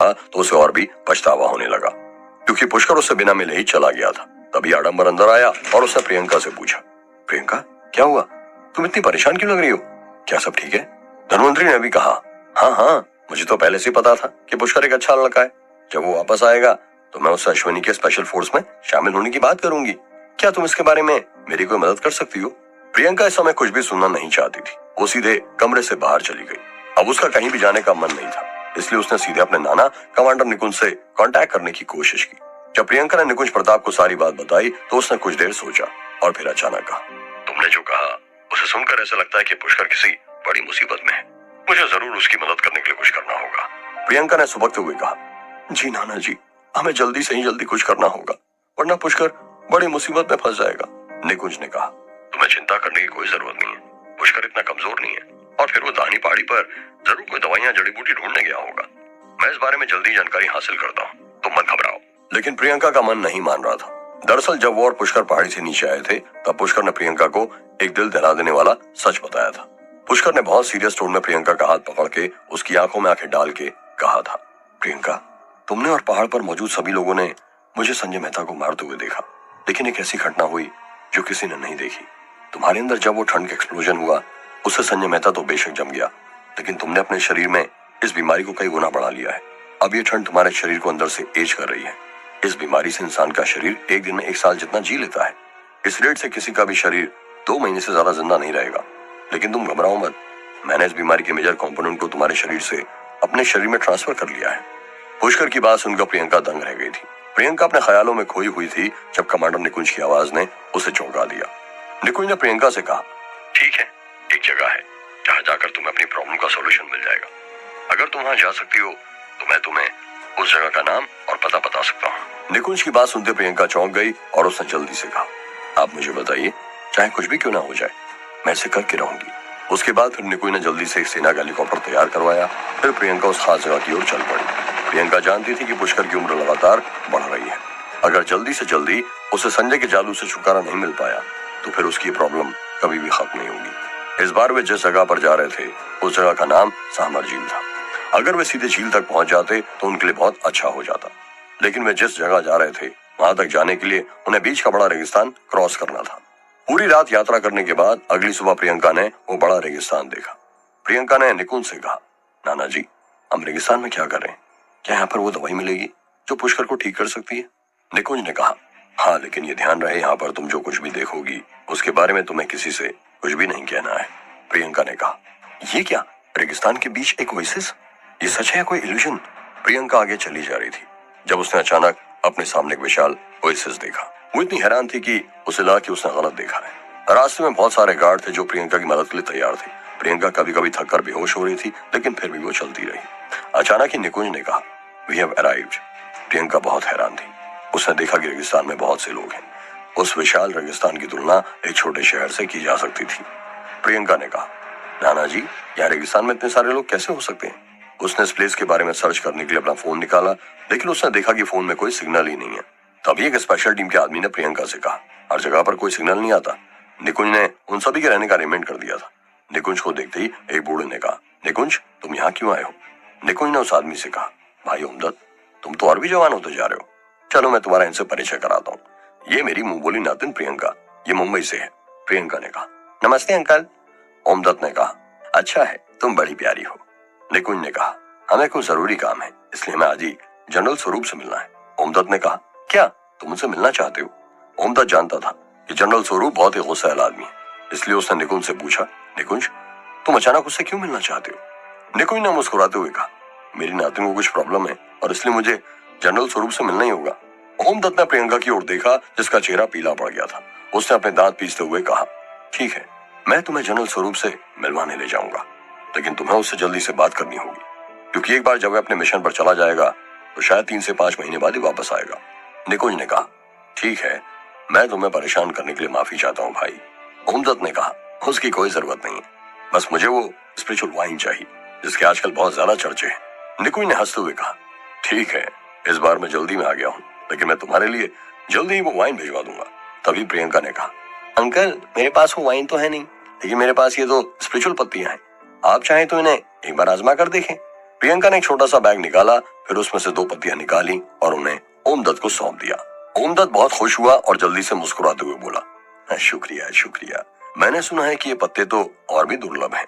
तो उसे और भी पछतावा होने लगा, क्योंकि पुष्कर उससे बिना मिले ही चला गया था। तभी आडंबर अंदर आया और उसने प्रियंका से पूछा, प्रियंका क्या हुआ, तुम इतनी परेशान क्यों लग रही हो, क्या सब ठीक है? धनवंतरी ने भी कहा, हाँ हाँ, मुझे तो पहले से ही पता था कि पुष्कर एक अच्छा लड़का है। जब वो वापस आएगा तो मैं उससे अश्विनी के स्पेशल फोर्स में शामिल होने की बात करूंगी। क्या तुम इसके बारे में मेरी कोई मदद कर सकती हो? प्रियंका इस समय कुछ भी सुनना नहीं चाहती थी। वो सीधे कमरे से बाहर चली गई। अब उसका कहीं भी जाने का मन नहीं था, इसलिए उसने सीधे अपने नाना कमांडर निकुंज से कांटेक्ट करने की कोशिश की। जब प्रियंका ने निकुंज प्रताप को सारी बात बताई तो उसने कुछ देर सोचा और फिर अचानक कहा, तुमने जो कहा उसे सुनकर ऐसा लगता है कि पुष्कर किसी बड़ी मुसीबत में है। मुझे जरूर उसकी मदद करने के लिए कुछ करना होगा। प्रियंका ने सुबकते हुए कहा, जी नाना जी, हमें जल्दी से ही जल्दी कुछ करना होगा, वरना पुष्कर बड़ी मुसीबत में फंस जाएगा। निकुंज ने कहा, तुम्हें चिंता करने की कोई जरूरत नहीं है, पुष्कर इतना कमजोर नहीं है, और फिर वो दानी पहाड़ी पर जरूर कोई दवाइयां जड़ी बूटी ढूंढने गया होगा। मैं इस बारे में जल्दी जानकारी हासिल करता हूँ, तुम मत घबराओ। लेकिन प्रियंका का मन नहीं मान रहा था। दरअसल जब वो और पुष्कर पहाड़ी से नीचे आए थे तब पुष्कर ने प्रियंका को एक दिल दहला देने वाला सच बताया था। पुष्कर ने बहुत सीरियस टोन में प्रियंका का हाथ पकड़ के उसकी आंखों में आंखें डाल के कहा था, प्रियंका, तुमने और पहाड़ पर मौजूद सभी लोगों ने मुझे संजय मेहता को मारते हुए देखा, लेकिन एक ऐसी घटना हुई जो किसी ने नहीं देखी। तुम्हारे अंदर जब वो ठंड का एक्सप्लोजन हुआ उससे संजय मेहता तो बेशक जम गया, लेकिन तुमने अपने शरीर में इस बीमारी को कई गुना बढ़ा लिया है। अब ये ठंड तुम्हारे शरीर को अंदर से एज कर रही है। इस बीमारी से इंसान का शरीर एक दिन में 1 साल जितना जी लेता है। इस रेट से किसी का भी शरीर 2 महीने से ज्यादा जिंदा नहीं रहेगा। लेकिन तुम घबराओ मत, मैंने इस बीमारी के मेजर कंपोनेंट को तुम्हारे शरीर से अपने शरीर में ट्रांसफर कर लिया है। पुष्कर की बात सुनकर प्रियंका दंग रह गई थी। प्रियंका अपने ख्यालों में खोई हुई थी जब कमांडर निकुंज की आवाज ने उसे चौंका दिया। निकुंज ने प्रियंका से कहा, ठीक है, एक जगह है जहाँ जाकर तुम्हें अपनी प्रॉब्लम का सोल्यूशन मिल जाएगा। अगर तुम वहाँ जा सकती हो तो मैं तुम्हें उस जगह का नाम और पता बता सकता हूँ। निकुंज की बात सुनते प्रियंका चौंक गई और उसने जल्दी से कहा, आप मुझे बताइए, चाहे कुछ भी क्यों ना हो जाए, मैं इसे करके रहूंगी। उसके बाद फिर निकुंज ने जल्दी से एक सेना का हेलीकॉप्टर तैयार करवाया। फिर प्रियंका उस खास जगह की ओर चल पड़ी। प्रियंका जानती थी कि पुष्कर की उम्र लगातार बढ़ रही है। अगर जल्दी से जल्दी उसे संजय के जादू से छुटकारा नहीं मिल पाया तो फिर उसकी प्रॉब्लम कभी भी खत्म नहीं होगी। इस बार वे जिस जगह पर जा रहे थे उस जगह का नाम सामर झील था। अगर वे सीधे झील तक पहुंच जाते तो उनके लिए बहुत अच्छा हो जाता, लेकिन वे जिस जगह जा रहे थे वहां तक जाने के लिए उन्हें बीच का बड़ा रेगिस्तान क्रॉस करना था। पूरी रात यात्रा करने के बाद अगली सुबह प्रियंका ने वो बड़ा रेगिस्तान देखा। प्रियंका ने निकुंज से कहा, नाना जी, हम रेगिस्तान में क्या कर रहे हैं? क्या यहाँ पर वो दवाई मिलेगी जो पुष्कर को ठीक कर सकती है? निकुंज ने कहा, हाँ, लेकिन ये ध्यान रहे यहाँ पर तुम जो कुछ भी देखोगी उसके बारे में तुम्हें किसी से कुछ भी नहीं कहना है। प्रियंका ने कहा, ये क्या, रेगिस्तान के बीच एक ओएसिस? ये सच है कोई इल्यूजन? प्रियंका आगे चली जा रही थी जब उसने अचानक अपने सामने एक विशाल ओएसिस देखा। वो इतनी हैरान थी कि उसे लगा कि उसने गलत देखा है। रास्ते में बहुत सारे गार्ड थे जो प्रियंका की मदद के लिए तैयार थे। प्रियंका कभी कभी थक कर बेहोश हो रही थी, लेकिन फिर भी वो चलती रही। अचानक ही निकुंज ने कहा, वी हैव अराइव्ड। प्रियंका बहुत हैरान थी। उसने देखा कि रेगिस्तान में बहुत से लोग हैं। उस विशाल रेगिस्तान की तुलना एक छोटे शहर से की जा सकती थी। प्रियंका ने कहा, नाना जी, यहाँ रेगिस्तान में इतने सारे लोग कैसे हो सकते हैं? उसने इस प्लेस के बारे में सर्च करने के लिए अपना फोन निकाला, लेकिन उसने देखा कि फोन में कोई सिग्नल ही नहीं है। तभी एक स्पेशल टीम के आदमी ने प्रियंका से कहा, हर जगह पर कोई सिग्नल नहीं आता। निकुंज ने उन सभी के रहने का अरेंजमेंट कर दिया था। निकुंज को देखते ही एक बूढ़े ने कहा, निकुंज, तुम यहाँ क्यों आए हो? निकुंज ने उस आदमी से कहा, भाई ओमदत्त, तुम तो और भी जवान होते जा रहे हो, चलो मैं तुम्हारा इनसे परिचय कराता हूँ। ये मेरी मुंह बोली नातिन प्रियंका, ये मुंबई से है। प्रियंका ने कहा, नमस्ते अंकल। ओमदत्त ने कहा, अच्छा है, तुम बड़ी प्यारी हो। निकुंज ने कहा, हमें कोई जरूरी काम है, इसलिए हमें आज ही जनरल स्वरूप से मिलना है। ओमदत्त ने कहा, क्या तुम उनसे मिलना चाहते हो? ओमदत्त जानता था कि जनरल स्वरूप बहुत ही गुस्सैल आदमी है, इसलिए उसने निकुंज से पूछा, निकुंज, तुम अचानक उससे क्यों मिलना चाहते हो? निकुंज ने मुस्कुराते हुए कहा, मेरी नातिन को कुछ प्रॉब्लम है और इसलिए मुझे जनरल स्वरूप से मिलना ही होगा। ओमदत्त ने प्रियंका की ओर देखा जिसका चेहरा पीला पड़ गया था। उसने अपने दांत पीसते हुए कहा, ठीक है, मैं तुम्हें जनरल स्वरूप से मिलवाने ले जाऊंगा, लेकिन तुम्हें उससे जल्दी से बात करनी होगी, क्योंकि एक बार जब वह अपने मिशन पर चला जाएगा तो शायद 3 से 5 महीने बाद ही वापस आएगा। निकुंज ने कहा, ठीक है, मैं तुम्हें परेशान करने के लिए माफी चाहता हूँ भाई। ओमदत्त ने कहा, उसकी कोई जरूरत नहीं है, बस मुझे वो स्पिरिचुअल वाइन चाहिए जिसके आजकल बहुत ज्यादा चर्चे हैं। निकुंज ने हंसते हुए कहा, ठीक है, इस बार मैं जल्दी में आ गया हूँ, लेकिन मैं तुम्हारे लिए जल्दी ही वो वाइन भिजवा दूंगा। तभी प्रियंका ने कहा, अंकल, मेरे पास वो वाइन तो है नहीं, लेकिन मेरे पास ये 2 स्पिरिचुअल पत्तियां हैं, आप चाहें तो इन्हें एक बार आजमा कर देखें। प्रियंका ने एक छोटा सा बैग निकाला, फिर उसमें से 2 पत्तियां निकाली और उन्हें ओमदत्त को सौंप दिया। ओमदत्त बहुत खुश हुआ और जल्दी से मुस्कुराते हुए बोला, शुक्रिया शुक्रिया, मैंने सुना है कि ये पत्ते तो और भी दुर्लभ हैं।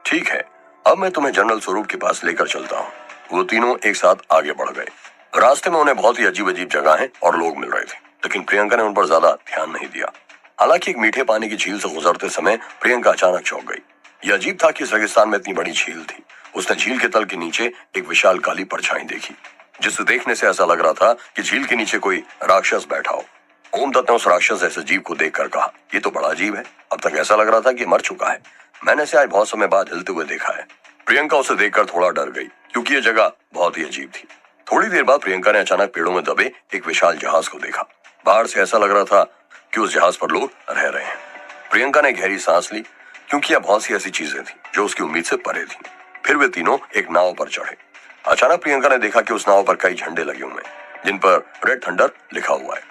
ठीक है, अब मैं तुम्हें जनरल स्वरूप के पास लेकर चलता हूँ। वो तीनों एक साथ आगे बढ़ गए। रास्ते में उन्हें बहुत ही अजीब अजीब जगहें और लोग मिल रहे थे, लेकिन प्रियंका ने उन पर ज्यादा ध्यान नहीं दिया। हालांकि एक मीठे पानी की झील से गुजरते समय प्रियंका अचानक चौंक गई। यह अजीब था कि इस रेगिस्तान में इतनी बड़ी झील थी। उसने झील के तल के नीचे एक विशाल काली परछाई देखी, जिसे देखने से ऐसा लग रहा था कि झील के नीचे कोई राक्षस बैठा हो। ओमदत्त ने उस राक्षस जैसे जीव को देखकर कहा, ये तो बड़ा अजीब है, अब तक ऐसा लग रहा था कि मर चुका है। मैंने इसे आज बहुत समय बाद हिलते हुए देखा है। प्रियंका उसे देखकर थोड़ा डर गई, क्योंकि यह जगह बहुत ही अजीब थी। थोड़ी देर बाद प्रियंका ने अचानक पेड़ों में दबे एक विशाल जहाज को देखा। बाहर से ऐसा लग रहा था कि उस जहाज पर लोग रह रहे हैं। प्रियंका ने गहरी सांस ली, क्योंकि यह बहुत सी ऐसी चीजें थी जो उसकी उम्मीद से परे थी। फिर वे तीनों एक नाव पर चढ़े। अचानक प्रियंका ने देखा कि उस नाव पर कई झंडे लगे हुए हैं, जिन पर रेड थंडर लिखा हुआ है।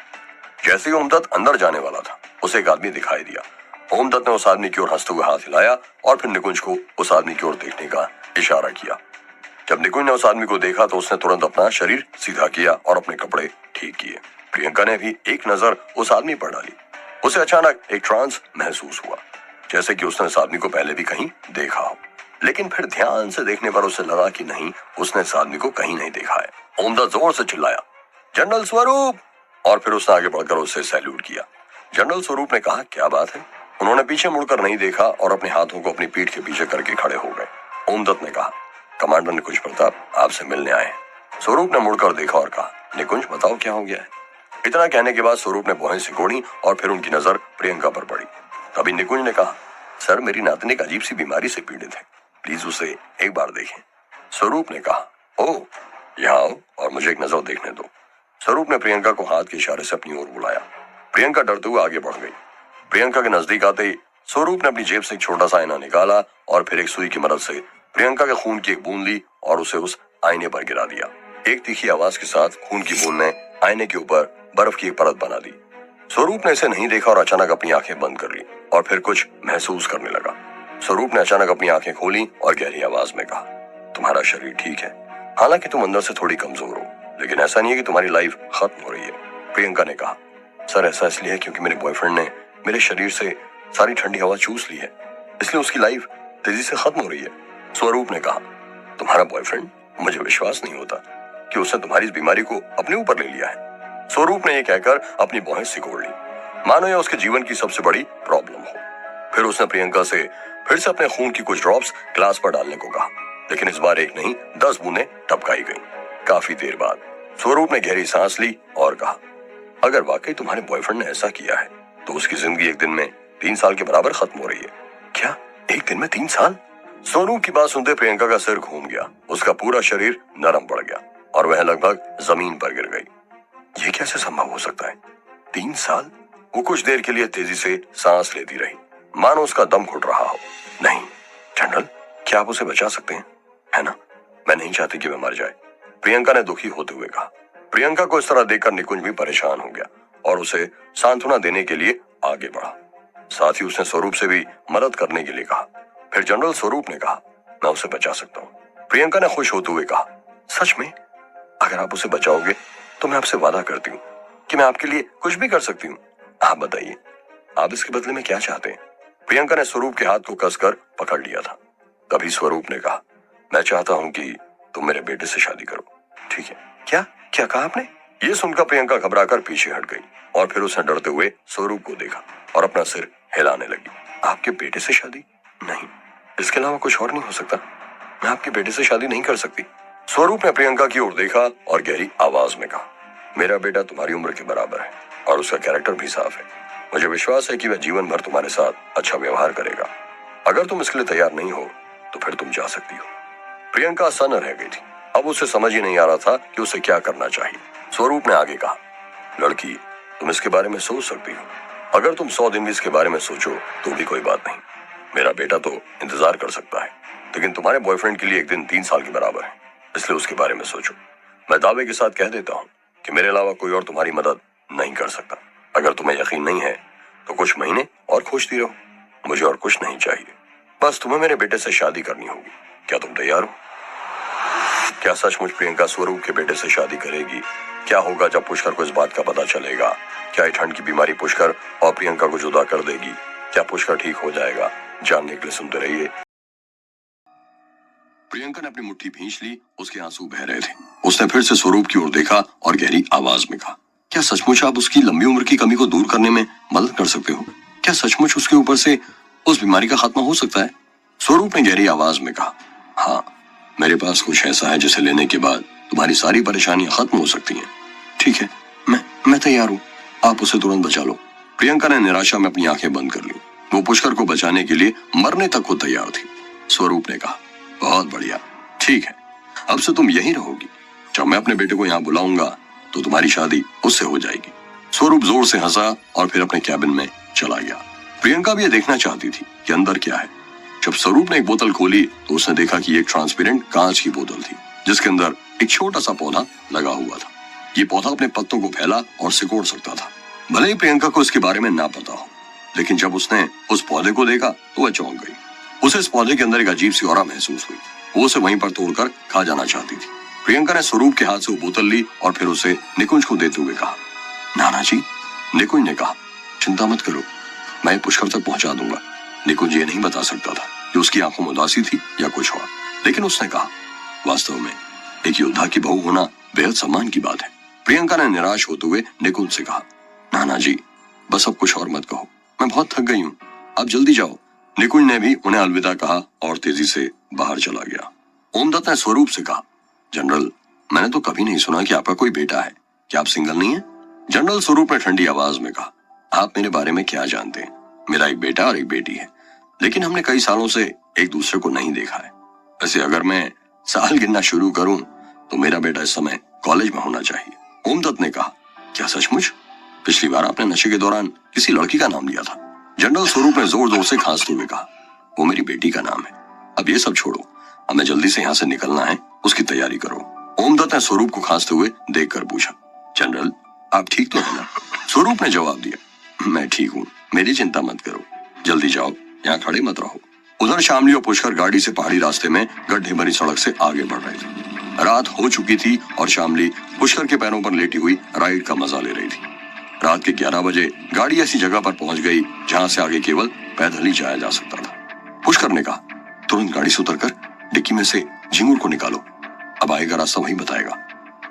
जैसे ही ओमदत्त अंदर जाने वाला था, उसे एक आदमी दिखाई दिया। ओमदत्त ने उस आदमी की ओर हंसते हुए हाथ हिलाया और फिर निकुंज को उस आदमी की ओर देखने का इशारा किया। जब निकुंज ने उस आदमी को देखा तो उसने तुरंत अपना शरीर सीधा किया और अपने कपड़े ठीक किए। प्रियंका ने भी एक नजर उस आदमी पर डाली। उसे अचानक एक ट्रांस महसूस हुआ, जैसे कि उसने इस आदमी को पहले भी कहीं देखा हो। लेकिन फिर ध्यान से देखने पर उसे लगा कि नहीं, उसने इस आदमी को कहीं नहीं देखा है। ओमदत्त जोर से चिल्लाया, जनरल स्वरूप, और फिर उसने आगे बढ़कर उसे सैल्यूट किया। जनरल स्वरूप ने कहा, क्या बात है? उन्होंने पीछे मुड़कर नहीं देखा और अपने हाथों को अपनी पीठ के पीछे करके खड़े हो गए। ओमदत्त ने कहा, कमांडर निकुंज प्रताप आपसे मिलने आए हैं। स्वरूप ने मुड़कर देखा और कहा, निकुंज बताओ क्या हो गया है? इतना कहने के बाद स्वरूप ने भौहें सिकोड़ी और फिर उनकी नजर प्रियंका पर पड़ी। तभी निकुंज ने कहा, सर मेरी नातनी एक अजीब सी बीमारी से पीड़ित है, प्लीज उसे एक बार देखें। स्वरूप ने कहा, ओह यहाँ आओ और मुझे एक नजर देखने दो। स्वरूप ने प्रियंका को हाथ के इशारे से अपनी ओर बुलाया। प्रियंका डरते हुए आगे बढ़ गई। प्रियंका के नजदीक आते ही स्वरूप ने अपनी जेब से एक छोटा सा आईना निकाला और फिर एक सुई की मदद से प्रियंका के खून की एक बूंद ली और उसे उस आईने पर गिरा दिया। एक तीखी आवाज के साथ खून की बूंद ने आईने के ऊपर बर्फ की एक परत बना दी। स्वरूप ने इसे नहीं देखा और अचानक अपनी आंखें बंद कर ली और फिर कुछ महसूस करने लगा। स्वरूप ने अचानक अपनी आंखें खोली और गहरी आवाज में कहा, तुम्हारा शरीर ठीक है, हालांकि तुम अंदर से थोड़ी कमजोर हो, लेकिन ऐसा नहीं है कि तुम्हारी लाइफ खत्म हो रही है। प्रियंका ने कहा, सर ऐसा इसलिए है क्योंकि मेरे बॉयफ्रेंड ने मेरे शरीर से सारी ठंडी हवा चूस ली है, इसलिए उसकी लाइफ तेजी से खत्म हो रही है। स्वरूप ने कहा, तुम्हारा बॉयफ्रेंड? मुझे विश्वास नहीं होता कि उसने तुम्हारी इस बीमारी को अपने ऊपर ले लिया है। स्वरूप ने यह कहकर अपनी भौहें सिकोड़ ली, मानो यह उसके जीवन की सबसे बड़ी प्रॉब्लम हो। फिर उसने प्रियंका से फिर से अपने खून की कुछ ड्रॉप्स ग्लास पर डालने को कहा, लेकिन इस बार एक नहीं 10 बूंदें टपकाई गईं। काफी देर बाद स्वरूप ने गहरी सांस ली और कहा, अगर वाकई तुम्हारे बॉयफ्रेंड ने ऐसा किया है तो उसकी जिंदगी एक दिन में 3 साल के बराबर खत्म हो रही है। क्या एक दिन में 3 साल? स्वरूप की बात सुनते प्रियंका का सिर घूम गया, उसका पूरा शरीर नरम पड़ गया और वह लगभग जमीन पर गिर गई। ये कैसे संभव हो सकता है? 3 साल? वो कुछ देर के लिए तेजी से सांस लेती रही, मानो उसका दम घुट रहा हो। नहीं जनरल, क्या आप उसे बचा सकते हैं, है ना? मैं नहीं चाहती कि वह मर जाए, प्रियंका ने दुखी होते हुए कहा। प्रियंका को इस तरह देखकर निकुंज भी परेशान हो गया और उसे सांत्वना देने के लिए आगे बढ़ा। साथ ही उसने स्वरूप से भी मदद करने के लिए कहा। फिर जनरल स्वरूप ने कहा, मैं उसे बचा सकता हूँ। प्रियंका ने खुश होते हुए कहा, सच में? अगर आप उसे बचाओगे तो मैं आपसे वादा करती हूँ कि मैं आपके लिए कुछ भी कर सकती हूँ। आप बताइए, आप इसके बदले में क्या चाहते हैं? प्रियंका ने स्वरूप के हाथ को कसकर पकड़ लिया था। तभी स्वरूप ने कहा, मैं चाहता हूँ कि तुम मेरे बेटे से शादी करो। ठीक है? क्या क्या कहा आपने? ये सुनकर प्रियंका घबराकर पीछे हट गई और फिर उसने डरते हुए स्वरूप को देखा और अपना सिर हिलाने लगी। आपके बेटे से शादी? नहीं, इसके अलावा कुछ और नहीं हो सकता। मैं आपके बेटे से शादी नहीं कर सकती। स्वरूप ने प्रियंका की ओर देखा और गहरी आवाज में कहा, मेरा बेटा तुम्हारी उम्र के बराबर है और उसका कैरेक्टर भी साफ है। मुझे विश्वास है कि वह जीवन भर तुम्हारे साथ अच्छा व्यवहार करेगा। अगर तुम इसके लिए तैयार नहीं हो तो फिर तुम जा सकती हो। प्रियंका सन्न रह गई थी। अब उसे समझ ही नहीं आ रहा था कि उसे क्या करना चाहिए। स्वरूप ने आगे कहा, लड़की तुम इसके बारे में सोच सकती हो। अगर तुम 100 दिन भी इसके बारे में सोचो तो भी कोई बात नहीं। मेरा बेटा तो इंतजार कर सकता है, लेकिन तुम्हारे बॉयफ्रेंड के लिए एक दिन 3 साल के बराबर है, इसलिए उसके बारे में सोचो। मैं दावे के साथ कह देता हूँ कि मेरे अलावा कोई और तुम्हारी मदद नहीं कर सकता। अगर तुम्हें यकीन नहीं है तो कुछ महीने और खोजती रहो, मुझे और कुछ नहीं चाहिए। बस तुम्हें मेरे बेटे से शादी करनी होगी। क्या तुम तैयार हो? क्या सचमुच प्रियंका स्वरूप के बेटे से शादी करेगी? क्या होगा जब पुष्कर को इस बात का पता चलेगा? क्या ये ठंड की बीमारी पुष्कर और प्रियंका को जुदा कर देगी? क्या पुष्कर ठीक हो जाएगा? जानने के लिए सुनते रहिए। प्रियंका ने अपनी मुट्ठी भींच ली, उसके आंसू बह रहे थे। उसने फिर से स्वरूप की ओर देखा और गहरी आवाज में कहा, क्या सचमुच आप उसकी लंबी उम्र की कमी को दूर करने में मदद कर सकते हो? क्या सचमुच उसके ऊपर से उस बीमारी का खात्मा हो सकता है? स्वरूप ने गहरी आवाज में कहा, हाँ, मेरे पास कुछ ऐसा है जिसे लेने के बाद तुम्हारी सारी परेशानियां खत्म हो सकती हैं। ठीक है, मैं तैयार हूँ, आप उसे तुरंत बचा लो। प्रियंका ने निराशा में अपनी आंखें बंद कर ली। वो पुष्कर को बचाने के लिए मरने तक को तैयार थी। स्वरूप ने कहा, बहुत बढ़िया, ठीक है, अब से तुम यहीं रहोगी। जब मैं अपने बेटे को यहाँ बुलाऊंगा तो तुम्हारी शादी उससे हो जाएगी। स्वरूप जोर से हंसा और फिर अपने कैबिन में चला गया। प्रियंका भी ये देखना चाहती थी कि अंदर क्या है। जब स्वरूप ने एक बोतल खोली तो उसने देखा कि एक ट्रांसपेरेंट कांच की बोतल थी जिसके अंदर एक छोटा सा पौधा लगा हुआ था। ये पौधा अपने पत्तों को फैला और सिकोड़ सकता था। भले ही प्रियंका को इसके बारे में ना पता हो, लेकिन जब उसने उस पौधे को देखा तो वह चौंक गई। उसे इस पौधे के अंदर एक अजीब सी ऑरा महसूस हुई। वो उसे वहीं पर तोड़कर खा जाना चाहती थी। प्रियंका ने स्वरूप के हाथ से वो बोतल ली और फिर उसे निकुंज को देते हुए कहा, नाना जी। निकुंज ने कहा, चिंता मत करो, मैं पुष्कर तक पहुंचा दूंगा। निकुंज ये नहीं बता सकता था कि उसकी आंखों में उदासी थी या कुछ और, लेकिन उसने कहा, वास्तव में एक योद्धा की बहू होना बेहद सम्मान की बात है। प्रियंका ने निराश होते हुए निकुंज से कहा, नाना जी, बस अब कुछ और मत कहो, मैं बहुत थक गई हूँ, आप जल्दी जाओ। निकुंज ने भी उन्हें अलविदा कहा और तेजी से बाहर चला गया। ओमदत्त ने स्वरूप से कहा, जनरल, मैंने तो कभी नहीं सुना कि आपका कोई बेटा है, क्या आप सिंगल नहीं है? जनरल स्वरूप ने ठंडी आवाज में कहा, आप मेरे बारे में क्या जानते हैं? मेरा एक बेटा और एक बेटी है, लेकिन हमने कई सालों से एक दूसरे को नहीं देखा है। वैसे अगर मैं साल गिनना शुरू करूं तो मेरा बेटा इस समय कॉलेज में होना चाहिए। ओमदत्त ने कहा, क्या सचमुच? पिछली बार आपने नशे के दौरान किसी लड़की का नाम लिया था। जनरल स्वरूप ने जोर जोर से खांसते हुए कहा, वो मेरी बेटी का नाम है। अब ये सब छोड़ो, हमें जल्दी से यहाँ से निकलना है, उसकी तैयारी करो। ओमदत्त ने स्वरूप को खांसते हुए देखकर पूछा, जनरल, आप ठीक तो है ना? स्वरूप ने जवाब दिया, मैं ठीक हूँ, मेरी चिंता मत करो, जल्दी जाओ, यहाँ खड़े मत रहो। उधर शामली और पुष्कर गाड़ी से पहाड़ी रास्ते में गड्ढे भरी सड़क से आगे बढ़ रहे थे। रात हो चुकी थी और शामली पुष्कर के पैरों पर लेटी हुई राइड का मजा ले रही थी। रात के 11 बजे गाड़ी ऐसी जगह पर पहुंच गई जहां से आगे केवल पैदल ही जाया जा सकता था। पुष्कर ने कहा, तुरंत गाड़ी से उतरकर डिक्की में से झिंगुर को निकालो, अब आएगा रास्ता वही बताएगा।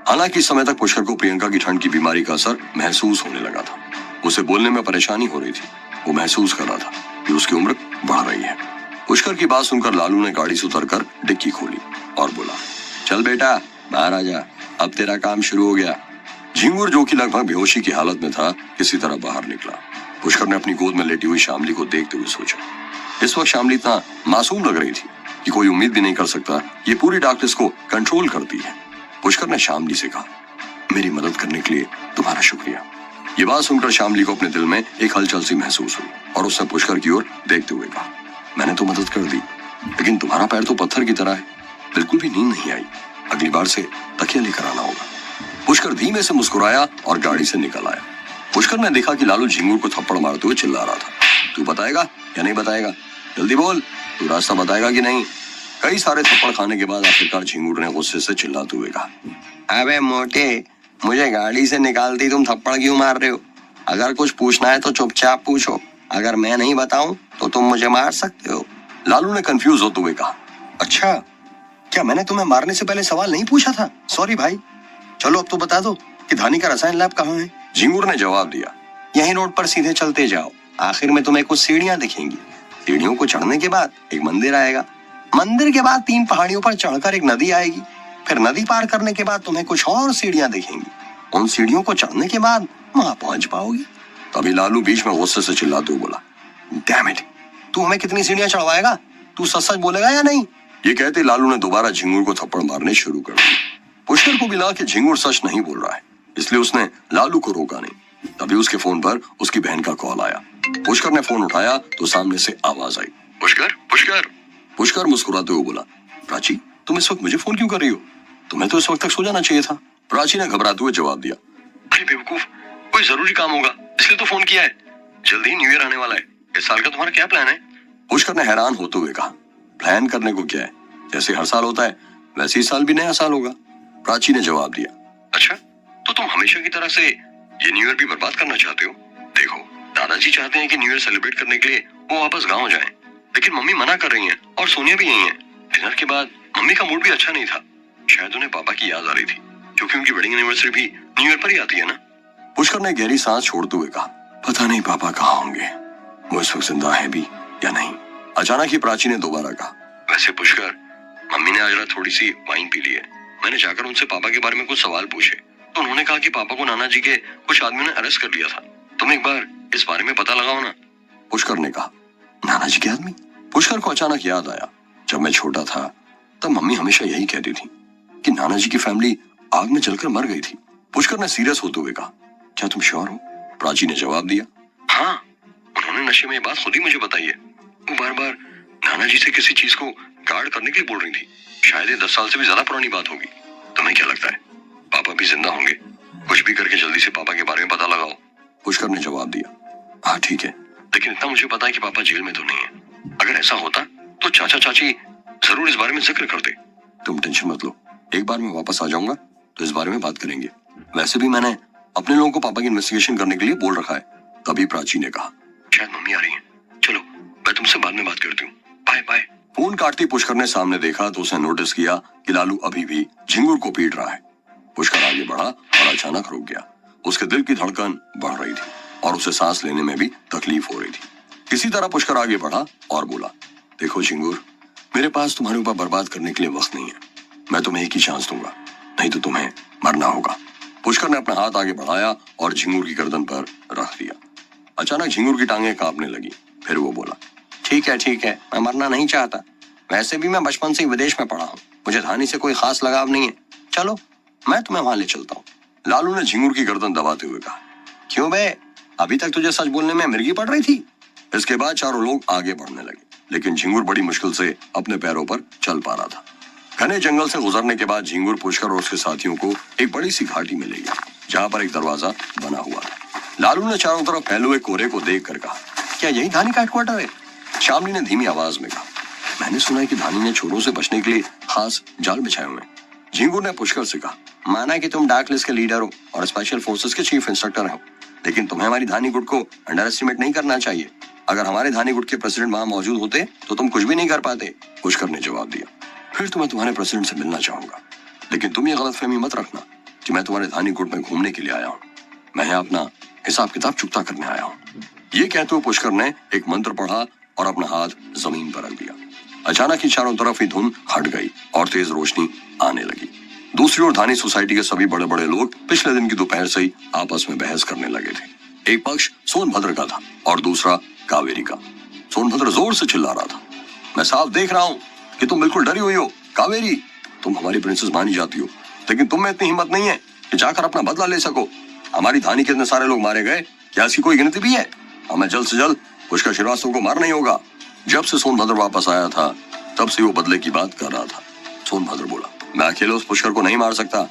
हालांकि इस समय तक पुष्कर को प्रियंका की ठंड की बीमारी का असर महसूस होने लगा था। उसे बोलने में परेशानी हो रही थी। वो महसूस कर रहा था कि उसकी उम्र बढ़ रही है। पुष्कर की बात सुनकर लालू ने गाड़ी से उतरकर डिक्की खोली और बोला, चल बेटा, बाहर आ जा, अब तेरा काम शुरू हो गया। झिंगुर, जो कि लगभग बेहोशी की हालत में था, किसी तरह बाहर निकला। पुष्कर ने अपनी गोद में लेटी हुई शामली को देखते हुए सोचा। इस वक्त शामली इतना मासूम लग रही थी कि कोई उम्मीद भी नहीं कर सकता ये पूरी डार्कनेस को कंट्रोल करती है। पुष्कर ने शामली से कहा, मेरी मदद करने के लिए तुम्हारा शुक्रिया। ये बात सुनकर शामली को अपने दिल में एक हलचल सी महसूस हुई और उसने पुष्कर की ओर देखते हुए कहा, मैंने तो मदद कर दी, लेकिन तुम्हारा पैर तो पत्थर की तरह है, बिल्कुल भी नींद नहीं आई, अगली बार से तकिया लेकर आना होगा। पुष्कर धीमे से मुस्कुराया और गाड़ी से निकल आया। पुष्कर ने देखा कि लालू झिंगुर को थप्पड़ मारते हुए चिल्ला रहा था, तू बताएगा या नहीं बताएगा? जल्दी बोल, तू रास्ता बताएगा कि नहीं? कई सारे थप्पड़ खाने के बाद आखिरकार झिंगुर ने गुस्से से चिल्लाते हुए कहा, अबे मोटे, मुझे गाड़ी से निकालती तुम थप्पड़ क्यों मार रहे हो? अगर कुछ पूछना है तो चुपचाप पूछो, अगर मैं नहीं बताऊं तो तुम मुझे मार सकते हो। लालू ने कंफ्यूज होते हुए कहा, अच्छा, क्या मैंने तुम्हें मारने से पहले सवाल नहीं पूछा था? सॉरी भाई, चलो अब तो बता दो कि धानी का रसायन लैब कहाँ है? झिंगुर ने जवाब दिया, यही रोड पर सीधे चलते जाओ, आखिर में तुम्हें कुछ सीढ़ियां दिखेंगी। सीढ़ियों को चढ़ने के बाद एक मंदिर आएगा, मंदिर के बाद 3 पहाड़ियों पर चढ़कर एक नदी आएगी, फिर नदी पार करने के बाद तुम्हें कुछ और सीढ़ियां दिखेंगी। उन सीढ़ियों को चढ़ने के बाद वहां पहुंच पाओगी। तभी लालू बीच में गुस्से से चिल्लाते हुए बोला, डैम इट, तू हमें कितनी सीढ़ियां चढ़वाएगा? तू सच सच बोलेगा या नहीं? ये कहते लालू ने दोबारा झिंगुर को थप्पड़ मारने शुरू कर दिए। पुष्कर को भी लगा कि झिंगुर सच नहीं बोल रहा है, इसलिए उसने लालू को रोका नहीं। तभी उसके फोन पर उसकी बहन का कॉल आया। पुष्कर ने फोन उठाया तो सामने से आवाज आई, पुष्कर पुष्कर। पुष्कर मुस्कुराते हुए बोला, प्राची, तुम इस वक्त मुझे फोन क्यों कर रही हो? तुम्हें तो इस वक्त तक सो जाना चाहिए था। प्राची ने घबराते हुए जवाब दिया, अरे बेवकूफ, कोई जरूरी काम होगा इसलिए तो फोन किया है। जल्दी न्यू ईयर आने वाला है, इस साल का तुम्हारा क्या प्लान है? पुष्कर ने हैरान होते हुए कहा, प्लान करने को क्या है, जैसे हर साल होता है वैसे इस साल भी नया साल होगा। प्राची ने जवाब दिया। अच्छा, तो तुम हमेशा की तरह से ये न्यू ईयर भी बर्बाद करना चाहते हो? देखो, दादाजी चाहते हैं कि न्यू ईयर सेलिब्रेट करने के लिए वो वापस गाँव जाएं, लेकिन मम्मी मना कर रही हैं और सोनिया भी यही है। डिनर के बाद मम्मी का मूड भी अच्छा नहीं था। शायद उन्हें पापा की याद आ रही थी, क्योंकि उनकी वेडिंग एनिवर्सरी भी न्यू ईयर पर ही आती है ना। पुष्कर ने गहरी सांस छोड़ते हुए कहा, पता नहीं पापा कहाँ होंगे, वो इस वक्त जिंदा है भी या नहीं। अचानक ही प्राची ने दोबारा कहा, वैसे पुष्कर, मम्मी ने आज रात थोड़ी सी वाइन पी ली है। मैंने जाकर उनसे पापा के बारे में कुछ सवाल पूछे तो उन्होंने कहा कि पापा को नाना जी के कुछ आदमियों ने अरेस्ट कर लिया था। तुम एक बार इस बारे में पता लगाओ ना। पुष्कर ने कहा, नाना जी के आदमी? पुष्कर को अचानक याद आया, जब मैं छोटा था तब मम्मी हमेशा यही कहती थी कि नाना जी की फैमिली आग में जलकर मर गई थी। पुष्कर ने सीरियस होते हुए कहा, क्या तुम श्योर हो? प्राची ने जवाब दिया, हाँ, उन्होंने नशे में ये बात खुद ही मुझे बताई है। वो बार बार नाना जी से किसी चीज को गार्ड करने के लिए बोल रही थी। शायद ये 10 साल से भी ज्यादा पुरानी बात होगी। तुम्हें क्या लगता है पापा भी जिंदा होंगे? कुछ भी करके जल्दी से पापा के बारे में पता लगाओ। पुष्कर ने जवाब दिया, हाँ ठीक है, लेकिन इतना मुझे पता है कि पापा जेल में तो नहीं है। अगर ऐसा होता तो चाचा चाची जरूर इस बारे में जिक्र करते। तुम टेंशन मत लो, एक बार मैं वापस आ जाऊंगा तो इस बारे में बात करेंगे। वैसे भी मैंने अपने लोगों को पापा की इन्वेस्टिगेशन करने के लिए बोल रखा है। तभी प्राची ने कहा, शायद मम्मी आ रही है, चलो मैं तुमसे बाद में बात करती हूँ, बाय बाय। फोन काटती पुष्कर ने सामने देखा तो उसने नोटिस किया कि लालू अभी भी झिंगुर को पीट रहा है। पुष्कर आगे बढ़ा और अचानक रुक गया। उसके दिल की धड़कन बढ़ रही थी और उसे सांस लेने में भी तकलीफ हो रही थी। किसी तरह पुष्कर आगे बढ़ा और बोला, देखो झिंगुर, मेरे पास तुम्हारे ऊपर बर्बाद करने के लिए वक्त नहीं है। मैं तुम्हें एक ही चांस दूंगा, नहीं तो तुम्हें मरना होगा। पुष्कर ने अपना हाथ आगे बढ़ाया और झिंगुर की गर्दन पर रख दिया। अचानक झिंगुर की टांगें कांपने लगी। फिर वो बोला, ठीक है, मैं मरना नहीं चाहता। वैसे भी मैं बचपन से ही विदेश में पढ़ा हूँ, मुझे धानी से कोई खास लगाव नहीं है। चलो मैं तुम्हें वहां ले चलता हूँ। लालू ने झिंगुर की गर्दन दबाते हुए कहा, क्यों बे, अभी तक तुझे सच बोलने में मिर्गी पड़ रही थी? इसके बाद चारों लोग आगे बढ़ने लगे, लेकिन झिंगुर बड़ी मुश्किल से अपने पैरों पर चल पा रहा था। घने जंगल से गुजरने के बाद झिंगुर पुष्कर और उसके साथियों को एक बड़ी सी घाटी में ले गया, जहाँ पर एक दरवाजा बना हुआ था। लालू ने चारों तरफ फैले हुए कोहरे को देख कर कहा, क्या यही धानी का हेडक्वार्टर है? श्यामली ने धीमी आवाज में कहा, मैंने सुना है कि धानी ने चोरों से बचने के लिए खास जाल बिछाए हुए हैं। झिंगुर ने पुष्कर से कहा, माना कि तुम डार्क लिस्ट के लीडर हो और स्पेशल फोर्सेस के चीफ इंस्ट्रक्टर हो, लेकिन तुम्हें हमारी धानी गुट को अंडर एस्टिमेट नहीं करना चाहिए। अगर हमारे धानी गुट के प्रेसिडेंट वहां मौजूद होते तो तुम कुछ भी नहीं कर पाते। पुष्कर ने जवाब दिया, फिर तो मैं तुम्हारे प्रेसिडेंट से मिलना चाहूंगा, लेकिन तुम ये गलतफहमी मत रखना कि मैं तुम्हारे धानी गुट में घूमने के लिए आया हूँ। मैं यहाँ अपना हिसाब किताब चुकता करने आया हूँ। ये कहते हुए पुष्कर ने एक मंत्र पढ़ा और अपना हाथ जमीन पर रख दिया। अचानक ही चारों तरफ ही धुंध हट गई और तेज रोशनी आने लगी। दूसरी ओर धानी सोसाइटी के सभी बड़े बड़े लोग पिछले दिन की दोपहर से ही आपस में बहस करने लगे थे। एक पक्ष सोनभद्र का था और दूसरा कावेरी का। सोनभद्र जोर से चिल्ला रहा था, मैं साफ देख रहा हूँ कि तुम बिल्कुल डरी हुई हो। कावेरी, तुम हमारी प्रिंसेस मानी जाती हो, लेकिन तुम में इतनी हिम्मत नहीं है कि जाकर अपना बदला ले सको। हमारी धानी के इतने सारे लोग मारे गए, क्या इसकी कोई गिनती भी है? हमें जल्द से जल्द पुष्कर श्रीवास्तव को मारना ही होगा। जब से सोनभद्र वापस आया था तब से वो बदले की बात कर रहा था। सोनभद्र बोला, मैं अकेले उस पुष्कर को नहीं मार सकता,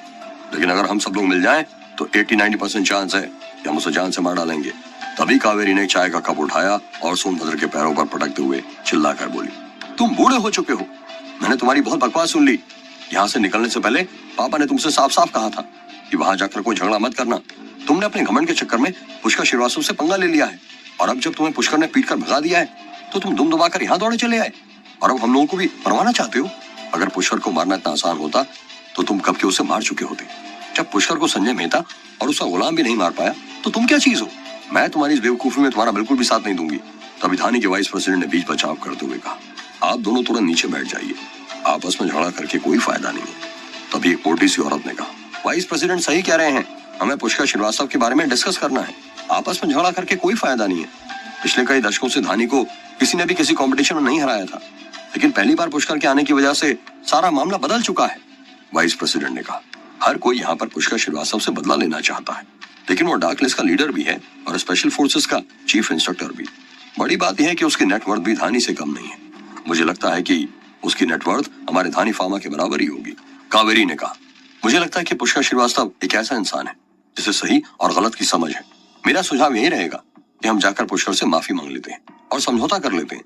लेकिन अगर हम सब लोग मिल जाएं तो 80-90% चांस है कि हम उसे जान से मार डालेंगे। तभी कावेरी ने चाय का कप उठाया और सोनभद्र के पैरों पर पटकते हुए चिल्लाकर बोली, तुम बूढ़े हो चुके हो, मैंने तुम्हारी बहुत बकवास सुन ली। यहाँ से निकलने से पहले पापा ने तुमसे साफ साफ कहा था कि वहां जाकर कोई झगड़ा मत करना। तुमने अपने घमंड के चक्कर में पुष्कर श्रीवास्तव से पंगा ले लिया है, और अब जब तुम्हें पुष्कर ने पीट कर भगा दिया है तो तुम दुम दबाकर यहाँ दौड़े चले आए, और अब हम लोगों को भी मरवाना चाहते हो। अगर पुष्कर को मारना इतना आसान होता तो तुम कब के उसे मार चुके होते। जब पुष्कर को संजय मेहता और उसका गुलाम भी नहीं मार पाया तो तुम क्या चीज हो? मैं तुम्हारी इस बेवकूफी में तुम्हारा बिल्कुल भी साथ नहीं दूंगी। तभी धानी के वाइस प्रेसिडेंट ने बीच बचाव करते हुए कहा, आप दोनों तुरंत नीचे बैठ जाइए, आपस में झगड़ा करके कोई फायदा नहीं है। तभी एक मोटी सी औरत ने कहा, वाइस प्रेसिडेंट सही कह रहे हैं, हमें पुष्कर श्रीवास्तव के बारे में डिस्कस करना है, आपस में झगड़ा करके कोई फायदा नहीं है। पिछले कई दशकों से धानी को किसी ने भी किसी कंपटीशन में नहीं हराया था, लेकिन पहली बार पुष्कर के आने की वजह से सारा मामला बदल चुका है। वाइस प्रेसिडेंट ने कहा, हर कोई यहाँ पर पुष्कर श्रीवास्तव से बदला लेना चाहता है, लेकिन वो डार्क लिस्ट का लीडर भी है और स्पेशल फोर्सेस का चीफ इंस्ट्रक्टर भी। बड़ी बात यह है कि उसकी नेटवर्थ भी धानी से कम नहीं है। मुझे लगता है कि उसकी नेटवर्थ हमारे धानी फार्मा के बराबर ही होगी। कावेरी ने कहा, मुझे लगता है कि पुष्कर श्रीवास्तव एक ऐसा इंसान है जिसे सही और गलत की समझ है। मेरा सुझाव यही रहेगा कि हम जाकर पुष्कर से माफी मांग लेते हैं और समझौता कर लेते हैं।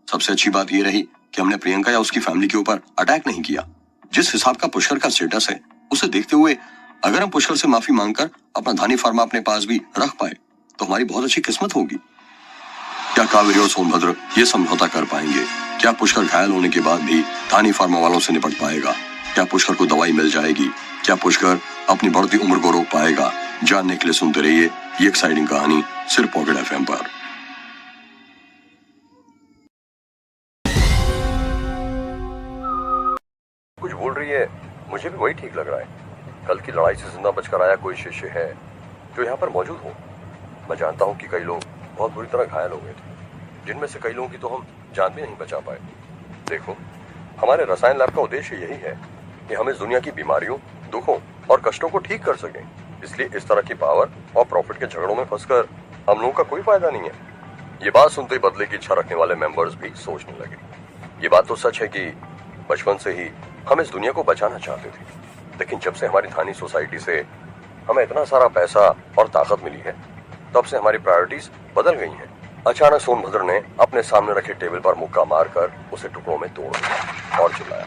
सबसे अच्छी बात यह रही कि हमने प्रियंका या उसकी फैमिली के ऊपर अटैक नहीं किया। जिस हिसाब का पुष्कर का स्टेटस है उसे देखते हुए अगर हम पुष्कर से माफी मांगकर अपना धानी फार्मा अपने पास भी रख पाए तो हमारी बहुत अच्छी किस्मत होगी। क्या कावेरी और सोनभद्र ये समझौता कर पाएंगे? क्या पुष्कर घायल होने के बाद भी धानी फार्मा वालों से निपट पाएगा? क्या पुष्कर को दवाई मिल जाएगी? क्या पुष्कर अपनी बढ़ती उम्र को रोक पाएगा? जानने के लिए सुनते रहिए ये एक्साइटिंग कहानी सिर्फ पॉकेट एफएम पर। कुछ बोल रही है, मुझे भी वही ठीक लग रहा है। कल की लड़ाई से जिंदा बचकर आया कोई शिष्य है जो यहाँ पर मौजूद हो। मैं जानता हूँ कि कई लोग बहुत बुरी तरह घायल हो गए थे, जिनमें से कई लोगों की तो हम जान भी नहीं बचा पाए। देखो, हमारे रसायन लैब का उद्देश्य यही है कि हम इस दुनिया की बीमारियों, दुखों और कष्टों को ठीक कर सकें। इसलिए इस तरह की पावर और प्रॉफिट के झगड़ों में फंसकर हम लोगों का कोई फायदा नहीं है। ये बात सुनते ही बदले की इच्छा रखने वाले मेंबर्स भी सोचने लगे। ये बात तो सच है कि बचपन से ही हम इस दुनिया को बचाना चाहते थे, लेकिन जब से हमारी थानी सोसाइटी से हमें इतना सारा पैसा और ताकत मिली है, तब से हमारी प्रायोरिटीज बदल गई हैं। अचानक सोनभद्र ने अपने सामने रखे टेबल पर मुक्का मारकर उसे टुकड़ों में तोड़ दिया और चिल्लाया,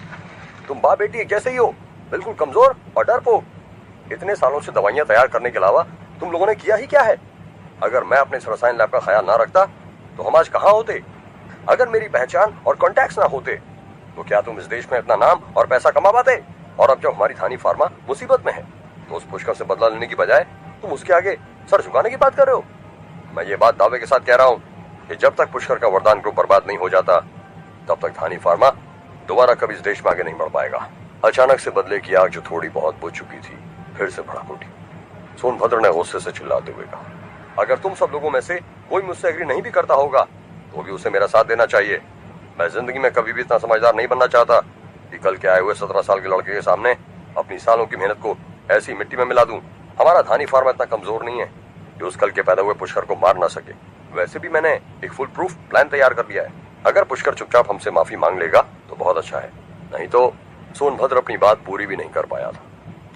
तुम बाप बेटी एक जैसे ही हो, बिल्कुल कमजोर और डरपोक। इतने सालों से दवाइयां तैयार करने के अलावा तुम लोगों ने किया ही क्या है? अगर मैं अपने इस रसायन लैब का ख्याल ना रखता तो हम आज कहाँ होते? अगर मेरी पहचान और कॉन्टैक्ट्स ना होते तो क्या तुम इस देश में इतना नाम और पैसा कमा पाते? और अब जब हमारी थानी फार्मा मुसीबत में है तो उस पुष्कर से बदला लेने की बजाय तुम उसके आगे सर झुकाने की बात कर रहे हो। मैं ये बात दावे के साथ कह रहा हूँ कि जब तक पुष्कर का वरदान ग्रुप बर्बाद नहीं हो जाता तब तक थानी फार्मा दोबारा कभी इस देश में आगे नहीं बढ़ पाएगा। अचानक से बदले की आग जो थोड़ी बहुत बुझ चुकी थी फिर से भड़क उठी। सोनभद्र ने गुस्से से चिल्लाते हुए कहा, अगर तुम सब लोगों में से कोई मुझसे एग्री नहीं भी करता होगा तो भी उसे मेरा साथ देना चाहिए। मैं जिंदगी में कभी भी इतना समझदार नहीं बनना चाहता कि कल के आए हुए 17 साल के लड़के के सामने अपनी सालों की मेहनत को ऐसी मिट्टी में मिला दूं। हमारा धानी फार्मा इतना कमजोर नहीं है कि उस कल के पैदा हुए पुष्कर को मार ना सके। वैसे भी मैंने एक फुल प्रूफ प्लान तैयार कर लिया है। अगर पुष्कर चुपचाप हमसे माफी मांग लेगा तो बहुत अच्छा है, नहीं तो सोनभद्र अपनी बात पूरी भी नहीं कर पाया था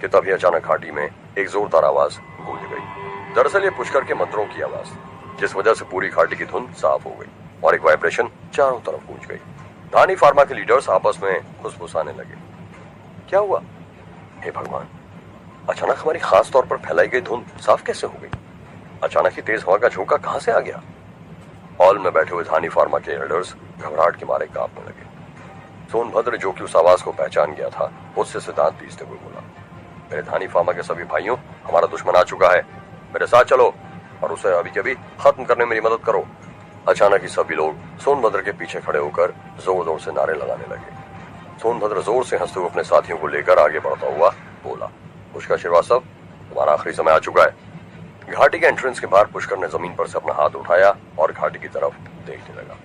कि तभी अचानक घाटी में एक जोरदार आवाज गूंज गई। दरअसल ये पुष्कर के मंत्रों की आवाज, जिस वजह से पूरी घाटी की धुन साफ हो गई और एक वाइब्रेशन चारों तरफ गूंज गई। धानी फार्मा के लीडर्स आपस में फुसफुसाने लगे। क्या हुआ? हे भगवान, अचानक हमारी खास तौर पर फैलाई गई धुन साफ कैसे हो गई? अचानक ही तेज हवा का झोंका कहां से आ गया? हॉल में बैठे हुए धानी फार्मा के एल्डर्स घबराहट के मारे कांपने लगे। सोनभद्र, जो कि उस आवाज को पहचान गया था, गुस्से से दांत पीसते हुए बोला, मेरे धानी फार्मा के सभी भाइयों, हमारा दुश्मन आ चुका है। मेरे साथ चलो और उसे अभी के अभी खत्म करने में मेरी मदद करो। अचानक ही सभी लोग सोनभद्र के पीछे खड़े होकर जोर जोर से नारे लगाने लगे। सोनभद्र जोर से हंसते हुए अपने साथियों को लेकर आगे बढ़ता हुआ बोला, पुष्कर श्रीवास्तव, तुम्हारा आखिरी समय आ चुका है। घाटी के एंट्रेंस के बाहर पुष्कर ने जमीन पर से अपना हाथ उठाया और घाटी की तरफ देखने लगा।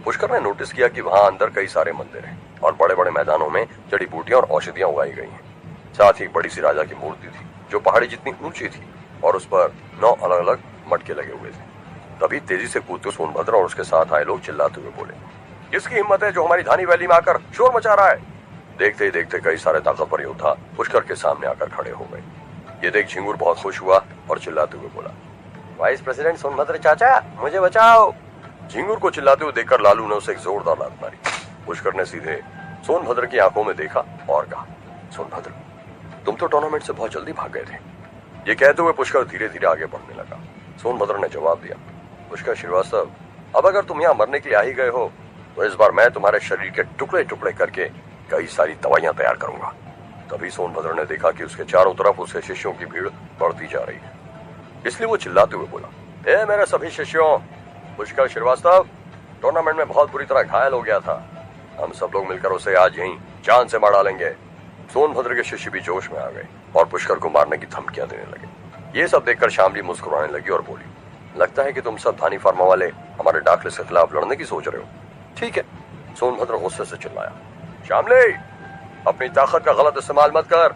पुष्कर ने नोटिस किया कि वहां अंदर कई सारे मंदिर हैं और बड़े बड़े मैदानों में जड़ी बूटियां और औषधियां उगाई गई हैं। साथ ही एक बड़ी सी राजा की मूर्ति थी जो पहाड़ी जितनी ऊंची थी और उस पर 9 अलग अलग मटके लगे हुए थे। तभी तेजी से कूदते सोनभद्र और उसके साथ आए लोग चिल्लाते हुए बोले, किसकी हिम्मत है जो हमारी धानी वैली में आकर शोर मचा रहा है? देखते ही देखते कई सारे ताकतवर योद्धा पुष्कर के सामने आकर खड़े हो गए। ये देख झिंगुर बहुत खुश हुआ और चिल्लाते हुए बोला, वाइस प्रेसिडेंट सोनभद्र चाचा, मुझे बचाओ। झिंगुर को चिल्लाते हुए देखकर लालू ने उसे एक जोरदार लात मारी। पुष्कर ने सीधे सोनभद्र की आंखों में देखा और कहा, सोनभद्र, तुम तो टूर्नामेंट से बहुत जल्दी भाग गए थे। ये कहते हुए पुष्कर धीरे धीरे आगे बढ़ने लगा। सोनभद्र ने जवाब दिया, पुष्कर श्रीवास्तव, अब अगर तुम यहाँ मरने के लिए आ ही गए हो तो इस बार मैं तुम्हारे शरीर के टुकड़े टुकड़े करके कई सारी दवाइयां तैयार करूंगा। तभी सोनभद्र ने देखा कि उसके चारों तरफ उसके शिष्यों की भीड़ बढ़ती जा रही है, इसलिए वो चिल्लाते हुए बोला, ए मेरे सभी शिष्यों, पुष्कर श्रीवास्तव टूर्नामेंट में बहुत बुरी तरह घायल हो गया था। हम सब लोग मिलकर उसे आज यहीं जान से मार डालेंगे। सोनभद्र के शिष्य भी जोश में आ गए और पुष्कर को मारने की धमकियां देने लगे। ये सब देखकर शामली मुस्कुराने लगी और बोली, लगता है कि तुम सब धानी फार्मा वाले हमारे डाकले के खिलाफ लड़ने की सोच रहे हो। ठीक है, सोनभद्र गुस्से से चिल्लाया, शामली, अपनी ताकत का गलत इस्तेमाल मत कर।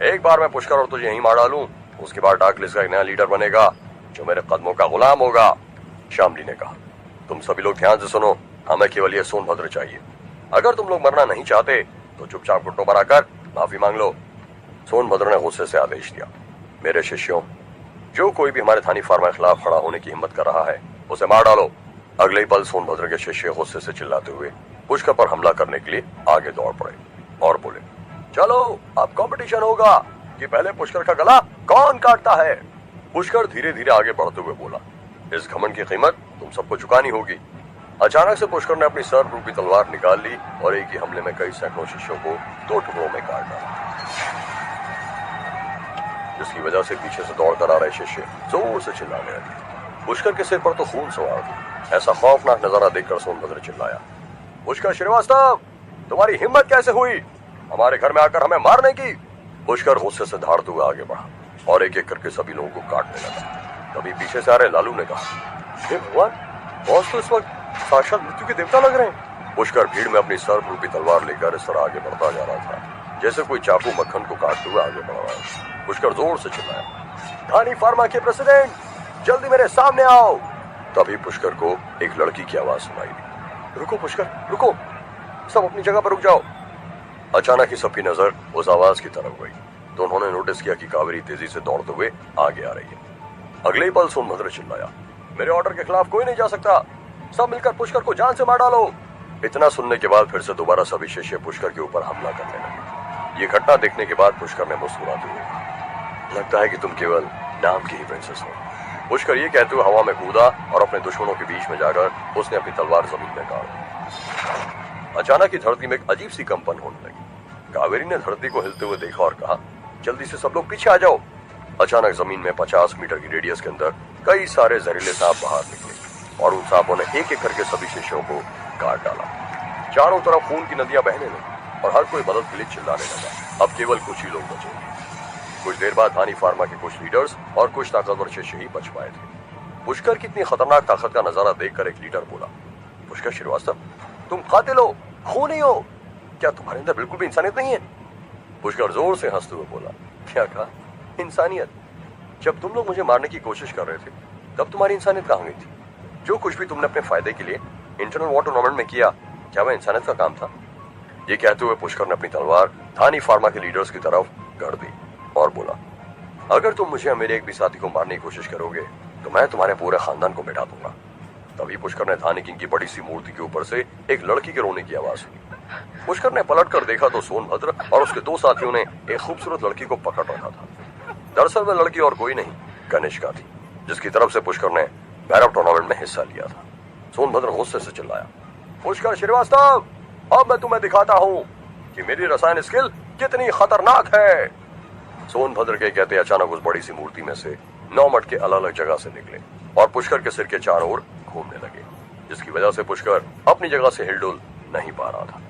एक बार मैं पुष्कर और तुझे यहीं मार डालूं, उसके बाद डाकलिस्ट का एक नया लीडर बनेगा जो मेरे कदमों का गुलाम होगा। शामली ने कहा, तुम सभी लोग ध्यान से सुनो, हमें केवल ये सोनभद्र चाहिए। अगर तुम लोग मरना नहीं चाहते तो चुपचाप घुटनों पर आकर माफी मांग लो। सोनभद्र ने गुस्से से आदेश दिया, मेरे शिष्यों, जो कोई भी हमारे थानी फार्मा के खिलाफ खड़ा होने की हिम्मत कर रहा है उसे मार डालो। अगले ही पल सोनभद्र के शिष्य गुस्से से चिल्लाते हुए पुष्कर पर हमला करने के लिए आगे दौड़ पड़े और बोले, चलो अब कंपटीशन होगा कि पहले पुष्कर का गला कौन काटता है। पुष्कर धीरे धीरे आगे बढ़ते हुए बोला, इस घमंड की कीमत तुम सबको चुकानी होगी। अचानक से पुष्कर ने अपनी सर्प रूपी तलवार निकाल ली और एक ही हमले में कई सैकड़ों शिष्यों को 2 टुकड़ों में काट डाला, जिसकी वजह से पीछे से दौड़कर आ रहे शिष्य जोर से चिल्लाने लगे। पुष्कर के सिर पर तो खून सवार था। ऐसा खौफनाक नजारा देखकर सोनभद्र चिल्लाया, पुष्कर श्रीवास्तव, तुम्हारी हिम्मत कैसे हुई हमारे घर में आकर हमें मारने की। पुष्कर गुस्से से धाड़ते हुए आगे बढ़ा और एक एक करके सभी लोगों को काटने लगा। तभी पीछे से आ रहे लालू ने कहा, हे भगवान, बॉस तो इस वक्त साक्षात मृत्यु के देवता लग रहे हैं। पुष्कर भीड़ में अपनी सर्प रूपी तलवार लेकर इस तरह आगे बढ़ता जा रहा था जैसे कोई चाकू मक्खन को काटते हुए आगे बढ़ रहा है। पुष्कर जोर से चिल्लाया, धानी फार्मा के प्रेसिडेंट, जल्दी मेरे सामने आओ। तभी पुष्कर को एक लड़की की आवाज सुनाई दी, रुको पुष्कर रुको, सब अपनी जगह पर रुक जाओ। अचानक ही सबकी नजर उस आवाज की तरफ गई तो उन्होंने नोटिस किया कि कावेरी तेजी से दौड़ते हुए आगे आ रही है। अगले ही पल सोनभद्र चिल्लाया, मेरे ऑर्डर के खिलाफ कोई नहीं जा सकता, सब मिलकर पुष्कर को जान से मार डालो। इतना सुनने के बाद फिर से दोबारा सभी शिष्य पुष्कर के ऊपर हमला करने लगे। ये घटना देखने के बाद पुष्कर ने मुस्कुराते हुए कहा, लगता है कि तुम केवल नाम की ही प्रिंसेस हो। पुष्कर ये कहते हुए हवा में कूदा और अपने दुश्मनों के बीच में जाकर उसने अपनी तलवार जमीन में गाड़ दी। अचानक ही धरती में एक अजीब सी कंपन होने लगी। कावेरी ने धरती को हिलते हुए देखा और कहा, जल्दी से सब लोग पीछे आ जाओ। अचानक जमीन में 50 मीटर की रेडियस के अंदर कई सारे जहरीले सांप बाहर निकले और उन सांपों ने एक एक करके सभी शिष्यों को काट डाला। चारों तरफ खून की नदियां बहने लगी और हर कोई मदद के लिए चिल्लाने लगा। अब केवल कुछ ही लोग बचे। कुछ देर बाद धानी फार्मा के कुछ लीडर्स और कुछ ताकतवर शिष्य ही बच पाए थे। पुष्कर की इतनी खतरनाक ताकत का नजारा देखकर एक लीडर बोला, पुष्कर श्रीवास्तव, तुम कातिल हो, खूनी हो, क्या तुम्हारे अंदर बिल्कुल भी इंसानियत नहीं है। पुष्कर जोर से हंसते हुए बोला, क्या कहा इंसानियत? जब तुम लोग मुझे मारने की कोशिश कर रहे थे तब तुम्हारी इंसानियत कहाँ गई थी? जो कुछ भी तुमने अपने फायदे के लिए इंटरनल वॉर टूर्नामेंट में किया, क्या वह इंसानियत का काम था? ये कहते हुए पुष्कर ने अपनी तलवार धानी फार्मा के लीडर्स की तरफ गड़ दी और बोला, अगर तुम मुझे मेरे एक भी साथी को मारने की कोशिश करोगे तो मैं तुम्हारे पूरे खानदान को मिटा दूंगा। तभी पुष्कर ने धानी किंग की बड़ी सी मूर्ति के ऊपर से एक लड़की के रोने की आवाज सुनी। पुष्कर ने पलट कर देखा तो सोनभद्र और उसके 2 साथियों ने एक खूबसूरत लड़की को पकड़ रखा था। दरअसल वह लड़की और कोई नहीं, कनिष्का थी, जिसकी तरफ से पुष्कर ने भैरव टूर्नामेंट में हिस्सा लिया था। सोनभद्र गुस्से से चिल्लाया, पुष्कर श्रीवास्तव, अब मैं तुम्हें दिखाता हूँ कि मेरी रसायन स्किल कितनी खतरनाक है। सोनभद्र के कहते अचानक उस बड़ी सी मूर्ति में से 9 मटके अलग अलग जगह से निकले और पुष्कर के सिर के चारों ओर घूमने लगे, जिसकी वजह से पुष्कर अपनी जगह से हिलडुल नहीं पा रहा था।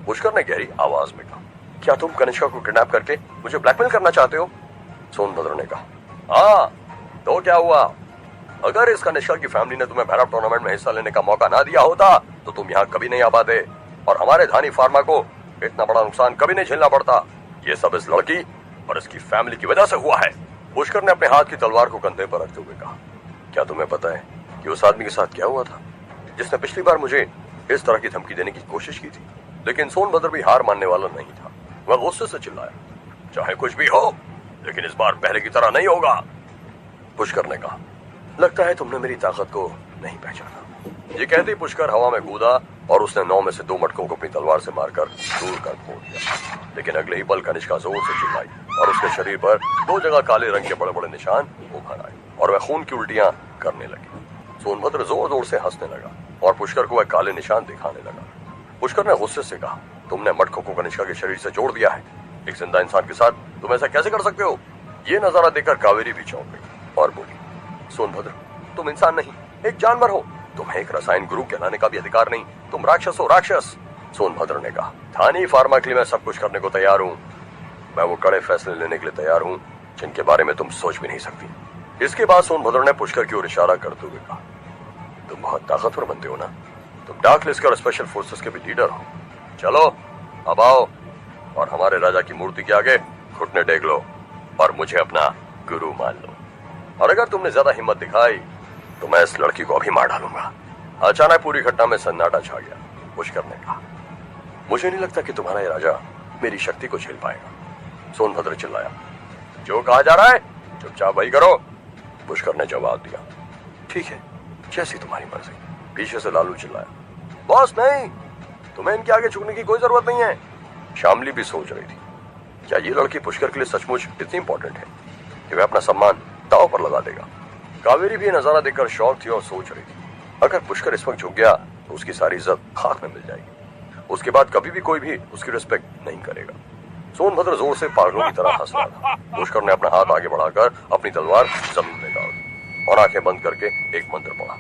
पुष्कर ने गहरी आवाज में कहा, क्या तुम कनिष्का को किडनैप करके मुझे ब्लैकमेल करना चाहते हो? सोनभद्र ने कहा, हाँ, तो क्या हुआ? अगर इस कनिष्का की फैमिली ने तुम्हें भैरव टूर्नामेंट में हिस्सा लेने का मौका ना दिया होता तो तुम यहाँ कभी नहीं आ पाते और हमारे धानी फार्मा को इतना बड़ा नुकसान कभी नहीं झेलना पड़ता। ये सब इस लड़की और इसकी फैमिली की वजह से हुआ है। पुष्कर ने अपने हाथ की तलवार को कंधे पर रखते हुए कहा, क्या तुम्हें पता है कि उस आदमी के साथ क्या हुआ था जिसने पिछली बार मुझे इस तरह की धमकी देने की कोशिश की थी? लेकिन सोनभद्र भी हार मानने वाला नहीं था। वह गुस्से से चिल्लाया, चाहे कुछ भी हो, लेकिन इस बार पहले की तरह नहीं होगा। पुष्कर ने कहा, लगता है तुमने मेरी ताकत को नहीं पहचाना। ये कहते पुष्कर हवा में कूदा और उसने 9 में से 2 मटकों को अपनी तलवार से मारकर दूर कर फोड़ दिया। लेकिन अगले ही पल कनिष्का जोर से चिल्लाई और उसके शरीर पर 2 जगह काले रंग के बड़े बड़े निशान उभर आए और वह खून की उल्टियां करने लगी। सोनभद्र जोर जोर से हंसने लगा और पुष्कर को वह काले निशान दिखाने लगा। पुष्कर ने गुस्से से कहा, तुमने मटकों को कनिष्का के शरीर से जोड़ दिया है, एक जिंदा इंसान के साथ तुम ऐसा कैसे कर सकते हो? ये नजारा देखकर कावेरी भी चौंक गई और बोली, सोनभद्र, तुम इंसान नहीं, एक जानवर हो, तुम्हें एक रसायन गुरु कहलाने का भी अधिकार नहीं, तुम राक्षस हो, राक्षस। सोनभद्र ने कहा, धानी फार्मा के लिए मैं सब कुछ करने को तैयार हूँ। मैं वो कड़े फैसले लेने के लिए तैयार हूँ जिनके बारे में तुम सोच भी नहीं सकती। इसके बाद सोनभद्र ने पुष्कर की ओर इशारा करते हुए कहा, तुम बहुत ताकतवर बनते हो ना, तुम डार्क लिस्ट के और स्पेशल फोर्सेस के भी लीडर हो। चलो अब आओ और हमारे राजा की मूर्ति के आगे घुटने टेक लो और मुझे अपना गुरु मान लो, और अगर तुमने ज्यादा हिम्मत दिखाई तो मैं इस लड़की को अभी मार डालूंगा। अचानक पूरी घटना में सन्नाटा छा गया। पुष्कर ने कहा, मुझे नहीं लगता कि तुम्हारा ये राजा मेरी शक्ति को झेल पाएगा। सोनभद्र चिल्लाया, जो कहा जा रहा है चुपचाप वही करो। पुष्कर ने जवाब दिया, ठीक है, जैसी तुम्हारी मर्जी। पीछे से लालू चिल्लाया, बॉस नहीं, तुम्हें इनके आगे झुकने की कोई जरूरत नहीं है। शामली भी सोच रही थी, क्या ये लड़की पुष्कर के लिए सचमुच इतनी इंपॉर्टेंट है कि वह अपना सम्मान दांव पर लगा देगा? कावेरी भी ये नजारा देखकर शॉक थी और सोच रही थी, अगर पुष्कर इस वक्त झुक गया तो उसकी सारी इज्जत खाक में मिल जाएगी। उसके बाद कभी भी कोई भी उसकी रिस्पेक्ट नहीं करेगा। सोनभद्र जोर से पागलों की तरह हंस रहा था। पुष्कर ने अपना हाथ आगे बढ़ाकर अपनी तलवार जमीन में डाल दी और आंखें बंद करके एक मंत्र पढ़ा।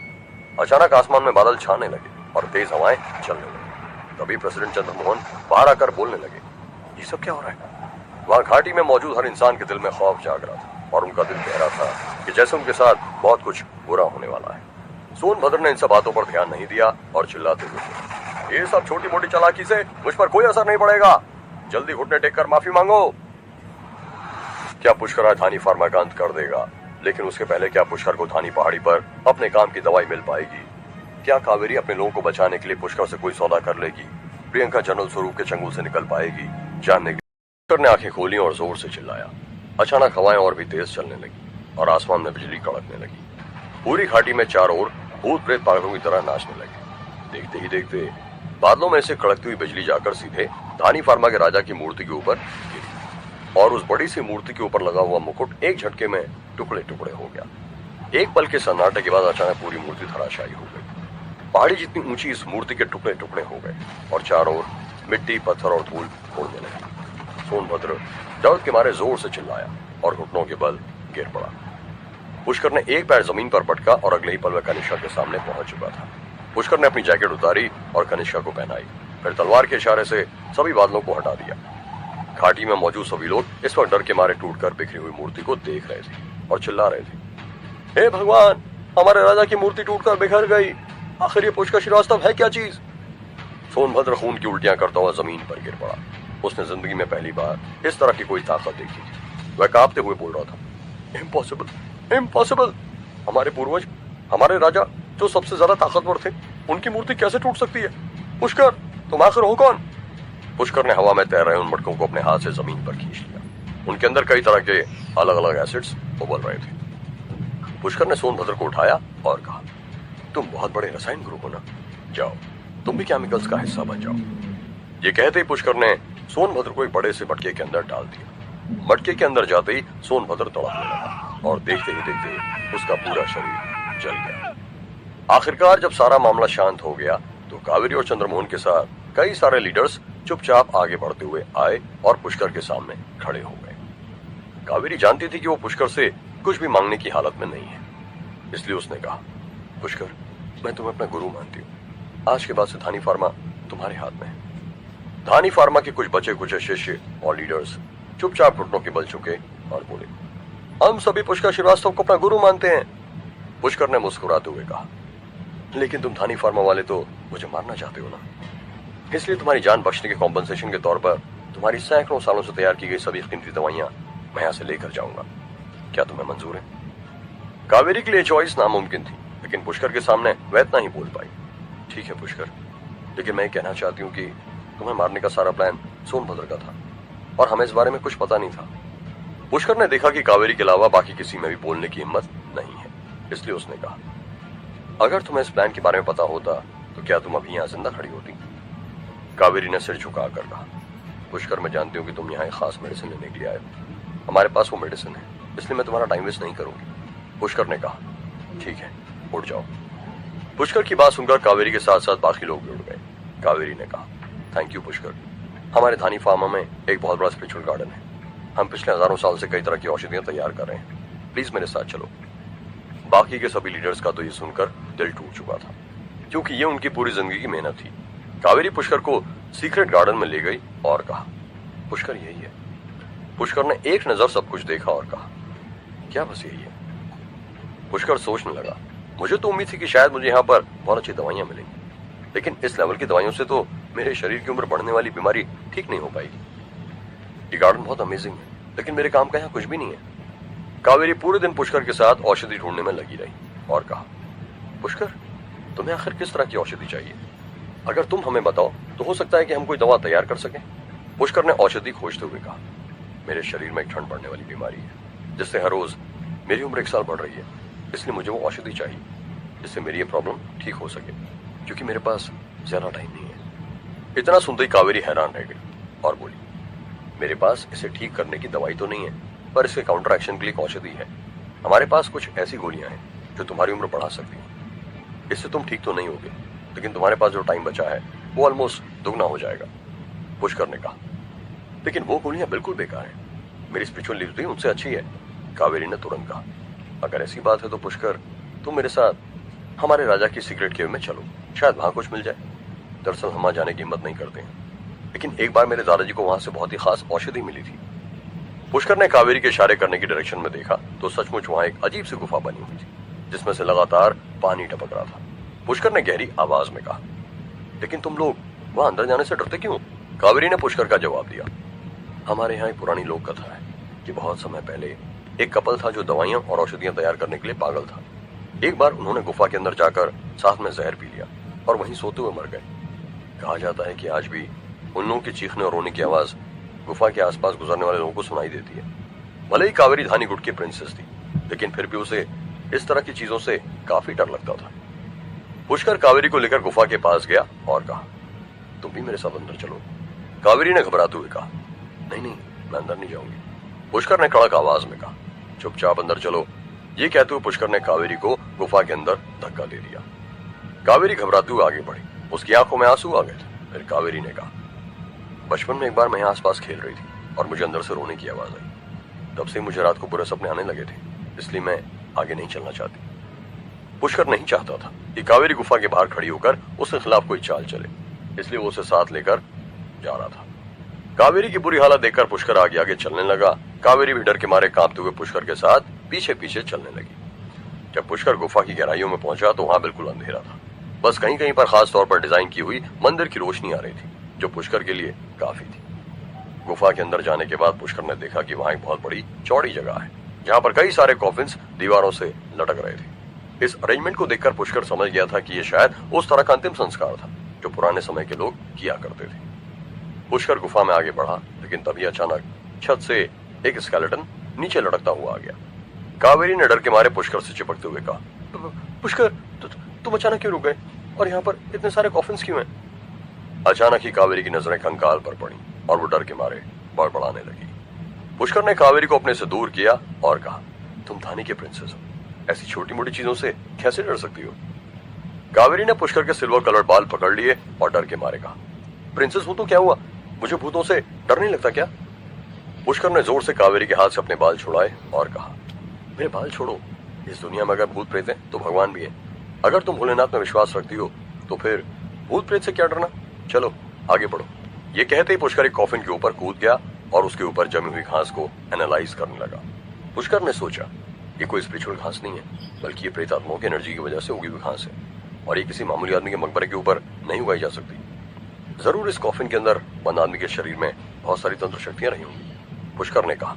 अचानक आसमान में बादल छाने लगे और तेज हवाएं चलने लगी। तभी प्रेसिडेंट चंद्रमोहन बाहर आकर बोलने लगे, ये सब क्या हो रहा है? वहां घाटी में मौजूद हर इंसान के दिल में खौफ जाग रहा था और उनका दिल कह रहा था कि जैसे उनके साथ बहुत कुछ बुरा होने वाला है। सोनभद्र ने इन सब बातों पर ध्यान नहीं दिया और चिल्लाते हुए, ये सब छोटी मोटी चालाकी से मुझ पर कोई असर नहीं पड़ेगा। जल्दी घुटने टेक कर माफी मांगो। क्या पुष्कर आज धानी फार्मा का अंत कर देगा? लेकिन उसके पहले क्या पुष्कर को धानी पहाड़ी पर अपने काम की दवाई मिल पाएगी? क्या कावेरी अपने लोगों को बचाने के लिए पुष्कर से कोई सौदा कर लेगी? प्रियंका जनरल स्वरूप के चंगुल से निकल पाएगी? जानने के पुष्कर ने आंखें खोली और जोर से चिल्लाया। अचानक हवाएं और भी तेज चलने लगी और आसमान में बिजली कड़कने लगी। पूरी घाटी में चारों ओर भूत प्रेत पागलों की तरह नाचने लगे। देखते ही देखते बादलों में से कड़कती हुई बिजली जाकर सीधे धानी फार्मा के राजा की मूर्ति के ऊपर गिरी और उस बड़ी सी मूर्ति के ऊपर लगा हुआ मुकुट एक झटके में टुकड़े टुकड़े हो गया। एक पल के सन्नाटे के बाद अचानक पूरी मूर्ति धराशायी हो गई। पहाड़ी जितनी ऊंची इस मूर्ति के टुकड़े टुकड़े हो गए और चारों ओर मिट्टी, पत्थर और धूल उड़ने लगी। सोनभद्र दर्द के मारे जोर से चिल्लाया और घुटनों के बल गिर पड़ा। पुष्कर ने एक पैर जमीन पर पटका और अगले ही पल वह कनिष्का के सामने पहुंच चुका था। पुष्कर ने अपनी जैकेट उतारी और कनिष्का को पहनाई, फिर तलवार के इशारे से सभी बादलों को हटा दिया। घाटी में मौजूद सभी लोग इस वक्त डर के मारे टूटकर बिखरी हुई मूर्ति को देख रहे थे और चिल्ला रहे थे, हे भगवान, हमारे राजा की मूर्ति टूटकर बिखर गई। आखिर ये पुष्कर श्रीवास्तव है क्या चीज? सोनभद्र खून की उल्टियां करता हुआ जमीन पर गिर पड़ा। उसने जिंदगी में पहली बार इस तरह की कोई ताकत देखी थी। वह कांपते हुए बोल रहा था, इम्पॉसिबल, इम्पॉसिबल। हमारे पूर्वज, हमारे राजा जो सबसे ज्यादा ताकतवर थे, उनकी मूर्ति कैसे टूट सकती है? पुष्कर, तुम आखिर हो कौन? पुष्कर ने हवा में तैर रहे उन मटकों को अपने हाथ से जमीन पर खींच लिया। उनके अंदर कई तरह के अलग अलग एसिड्स उबल रहे थे। पुष्कर ने सोनभद्र को उठाया और कहा, तुम बहुत बड़े रसायन गुरु हो ना, जाओ तुम भी केमिकल्स का हिस्सा बन जाओ। ये कहते ही पुष्कर ने सोनभद्र को एक बड़े से मटके के अंदर डाल दिया। मटके के अंदर जाते ही सोनभद्र तड़पने लगा और देखते ही देखते उसका पूरा शरीर जल गया। आखिरकार जब सारा मामला शांत हो गया तो कावेरी और चंद्रमोहन के साथ कई सारे लीडर्स चुपचाप आगे बढ़ते हुए आए और पुष्कर के सामने खड़े हो गए। कावेरी जानती थी कि वो पुष्कर से कुछ भी मांगने की हालत में नहीं है, इसलिए उसने कहा, पुष्कर, मैं तुम्हें अपना गुरु मानती हूँ। आज के बाद से धानी फार्मा तुम्हारे हाथ में है। धानी फार्मा के कुछ बचे कुछ शिष्य और लीडर्स चुपचाप घुटनों के बल झुके और बोले, हम सभी पुष्कर श्रीवास्तव को अपना गुरु मानते हैं। पुष्कर ने मुस्कुराते हुए कहा, लेकिन तुम धानी फार्मा वाले तो मुझे मारना चाहते हो ना, इसलिए तुम्हारी जान बख्शने के कॉम्पनसेशन के तौर पर तुम्हारी सैकड़ों सालों से तैयार की गई सभी कीमती दवाइयां मैं यहां से लेकर जाऊंगा। क्या तुम्हें मंजूर है? कावेरी के लिए चॉइस नामुमकिन थी, लेकिन पुष्कर के सामने वह इतना ही बोल पाई, ठीक है पुष्कर, लेकिन मैं कहना चाहती हूँ कि तुम्हें मारने का सारा प्लान सोनभद्र का था और हमें इस बारे में कुछ पता नहीं था। पुष्कर ने देखा कि कावेरी के अलावा बाकी किसी में भी बोलने की हिम्मत नहीं है, इसलिए उसने कहा, अगर तुम्हें इस प्लान के बारे में पता होता तो क्या तुम अभी यहाँ जिंदा खड़ी होती? कावेरी ने सिर झुका कर कहा, पुष्कर, मैं जानती हूँ कि तुम यहाँ एक खास मेडिसिन लेने के लिए आए हो। हमारे पास वो मेडिसिन है, इसलिए मैं तुम्हारा टाइम वेस्ट नहीं करूंगी। पुष्कर ने कहा, ठीक है, उठ जाओ। पुष्कर की बात सुनकर कावेरी के साथ साथ बाकी लोग भी उठ गए। कावेरी ने कहा, थैंक यू पुष्कर, हमारे धानी फार्मा में एक बहुत बड़ा स्पिरिचुअल गार्डन है। हम पिछले हजारों साल से कई तरह की औषधियां तैयार कर रहे हैं, प्लीज मेरे साथ चलो। बाकी के सभी लीडर्स का तो ये सुनकर दिल टूट चुका था, क्योंकि ये उनकी पूरी जिंदगी की मेहनत थी। कावेरी पुष्कर को सीक्रेट गार्डन में ले गई और कहा, पुष्कर यही है। पुष्कर ने एक नजर सब कुछ देखा और कहा, क्या बस यही है? पुष्कर सोचने लगा, मुझे तो उम्मीद थी कि शायद मुझे यहाँ पर बहुत अच्छी दवाइयां मिलेंगी, लेकिन इस लेवल की दवाइयों से तो मेरे शरीर की उम्र बढ़ने वाली बीमारी ठीक नहीं हो पाएगी। ये गार्डन बहुत अमेजिंग है, लेकिन मेरे काम का यहाँ कुछ भी नहीं है। कावेरी पूरे दिन पुष्कर के साथ औषधि ढूंढने में लगी रही और कहा, पुष्कर, तुम्हें आखिर किस तरह की औषधि चाहिए? अगर तुम हमें बताओ तो हो सकता है कि हम कोई दवा तैयार कर सकें। पुष्कर ने औषधि खोजते हुए कहा, मेरे शरीर में एक ठंड बढ़ने वाली बीमारी है, जिससे हर रोज मेरी उम्र 1 साल बढ़ रही है, इसलिए मुझे वो औषधि चाहिए जिससे मेरी ये प्रॉब्लम ठीक हो सके, क्योंकि मेरे पास ज्यादा टाइम नहीं है। इतना सुनते ही कावेरी हैरान रह गई और बोली, मेरे पास इसे ठीक करने की दवाई तो नहीं है, पर इसके काउंटर एक्शन के लिए एक औषधि है। हमारे पास कुछ ऐसी गोलियां हैं जो तुम्हारी उम्र बढ़ा सकती हैं। इससे तुम ठीक तो नहीं होगे, लेकिन तुम्हारे पास जो टाइम बचा है वो ऑलमोस्ट दुगना हो जाएगा। पुष्कर ने कहा, लेकिन वो गोलियां बिल्कुल बेकार हैं। मेरी स्पिरिचुअल लीव भी उनसे अच्छी है। कावेरी ने तुरंत कहा, अगर ऐसी बात है तो पुष्कर, तुम मेरे साथ हमारे राजा की सीक्रेट केव में चलो, शायद वहां कुछ मिल जाए। दरअसल हम वहां जाने की हिम्मत नहीं करते हैं, लेकिन एक बार मेरे दादाजी को वहां से बहुत ही खास औषधि मिली थी। पुष्कर ने कावेरी के इशारे करने की डायरेक्शन में देखा तो सचमुच वहां एक अजीब सी गुफा बनी हुई थी, जिसमें से लगातार पानी टपक रहा था। पुष्कर ने गहरी आवाज में कहा, लेकिन तुम लोग वहां अंदर जाने से डरते क्यों? कावेरी ने पुष्कर का जवाब दिया, हमारे यहाँ एक पुरानी लोक कथा है कि बहुत समय पहले एक कपल था जो दवाइयां और औषधियां तैयार करने के लिए पागल था। एक बार उन्होंने गुफा के अंदर जाकर साथ में जहर पी लिया और वहीं सोते हुए मर गए। कहा जाता है कि आज भी उन लोगों की चीखने और रोने की आवाज गुफा के आसपास गुजरने वाले लोगों को सुनाई देती है। भले ही कावेरी धानीगुट की प्रिंसेस थी, लेकिन फिर भी उसे इस तरह की चीजों से काफी डर लगता था। पुष्कर कावेरी को लेकर गुफा के पास गया और कहा, तुम भी मेरे साथ अंदर चलो। कावेरी ने घबराते हुए कहा, नहीं नहीं, मैं अंदर नहीं जाऊंगी। पुष्कर ने कड़क आवाज में कहा, चुपचाप अंदर चलो। ये कहते हुए पुष्कर ने कावेरी को गुफा के अंदर धक्का दे दिया। कावेरी घबराते हुए आगे बढ़ी, उसकी आंखों में आंसू आ गए थे। फिर कावेरी ने कहा, बचपन में एक बार मैं यहाँ आसपास खेल रही थी और मुझे अंदर से रोने की आवाज आई। तब से मुझे रात को बुरे सपने आने लगे थे, इसलिए मैं आगे नहीं चलना चाहती। पुष्कर नहीं चाहता था कि कावेरी गुफा के बाहर खड़ी होकर उसके खिलाफ कोई चाल चले, इसलिए वो उसे साथ लेकर जा रहा था। कावेरी की बुरी हालत देखकर पुष्कर आगे आगे चलने लगा। कावेरी भी डर के मारे कांपते हुए पुष्कर के साथ पीछे पीछे चलने लगी। जब पुष्कर गुफा की गहराइयों में पहुंचा तो वहां बिल्कुल अंधेरा था। बस कहीं कहीं पर खास तौर पर डिजाइन की हुई मंदिर की रोशनी आ रही थी, जो पुष्कर के लिए काफी थी। गुफा के अंदर जाने के बाद पुष्कर ने देखा कि वहां एक बहुत बड़ी चौड़ी जगह है, जहां पर कई सारे कॉफिन्स दीवारों से लटक रहे थे। इस अरेंजमेंट को देखकर पुष्कर समझ गया था कि यह शायद उस तरह का अंतिम संस्कार था जो पुराने समय के लोग किया करते थे। पुष्कर गुफा में आगे बढ़ा, लेकिन तभी अचानक छत से एक स्केलेटन नीचे लटकता हुआ आ गया। कावेरी ने डर के मारे पुष्कर से चिपकते हुए कहा, पुष्कर, तुम अचानक क्यों रुक गए? और यहाँ पर इतने सारे कॉफिन्स क्यों हैं? अचानक ही कावेरी की नजरें कंकाल पर पड़ी और वो डर के मारे बड़बड़ाने लगी। पुष्कर ने कावेरी को अपने से दूर किया और कहा, तुम धानी के प्रिंसेस हो, ऐसी छोटी मोटी चीजों से कैसे डर सकती हो? कावेरी ने पुष्कर के सिल्वर कलर बाल पकड़ लिए और डर के मारे कहा, प्रिंसेस हूं तो क्या हुआ? मुझे भूतों से डर नहीं लगता क्या? पुष्कर ने जोर से कावेरी के हाथ से अपने बाल छुड़ाए और कहा, मेरे बाल छोड़ो। इस दुनिया में अगर भूत प्रेत है तो भगवान भी है। अगर तुम भोलेनाथ में विश्वास रखती हो तो फिर भूत प्रेत से क्या डरना? चलो आगे बढ़ो। ये कहते ही पुष्कर एक कॉफिन के ऊपर कूद गया और उसके ऊपर जमी हुई घास को एनालाइज करने लगा। पुष्कर ने सोचा, ये कोई स्पिरिचुअल घास नहीं है, बल्कि ये प्रेत आत्माओं की एनर्जी की वजह से उगी हुई घास है और ये किसी मामूली आदमी के मकबरे के ऊपर नहीं उगाई जा सकती। जरूर इस कॉफिन के अंदर बंद आदमी के शरीर में बहुत सारी तंत्र शक्तियां रही होंगी। पुष्कर ने कहा,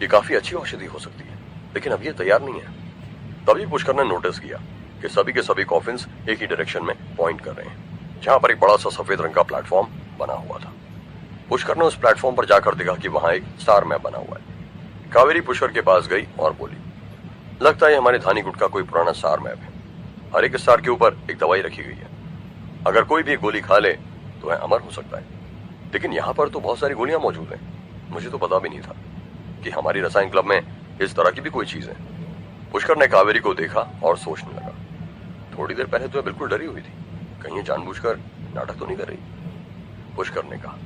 ये काफी अच्छी औषधि हो सकती है, लेकिन अब ये तैयार नहीं है। तभी पुष्कर ने नोटिस किया कि सभी के सभी कॉफिन्स एक ही डायरेक्शन में पॉइंट कर रहे हैं, जहां पर एक बड़ा सा सफेद रंग का प्लेटफॉर्म बना हुआ था। पुष्कर ने उस प्लेटफॉर्म पर जाकर देखा कि वहां एक स्टार मैप बना हुआ है। कावेरी पुष्कर के पास गई और बोली, लगता है हमारे धानीगुट का कोई पुराना स्टार मैप है। हर एक स्टार के ऊपर एक दवाई रखी गई है। अगर कोई भी एक गोली खा ले तो वह अमर हो सकता है, लेकिन यहाँ पर तो बहुत सारी गोलियां मौजूद हैं। मुझे तो पता भी नहीं था कि हमारी रसायन क्लब में इस तरह की भी कोई चीज है। पुष्कर ने कावेरी को देखा और सोचने लगा, थोड़ी देर पहले तो बिल्कुल डरी हुई थी, कहीं जानबूझकर नाटक तो नहीं कर रही। पुष्कर ने कहा,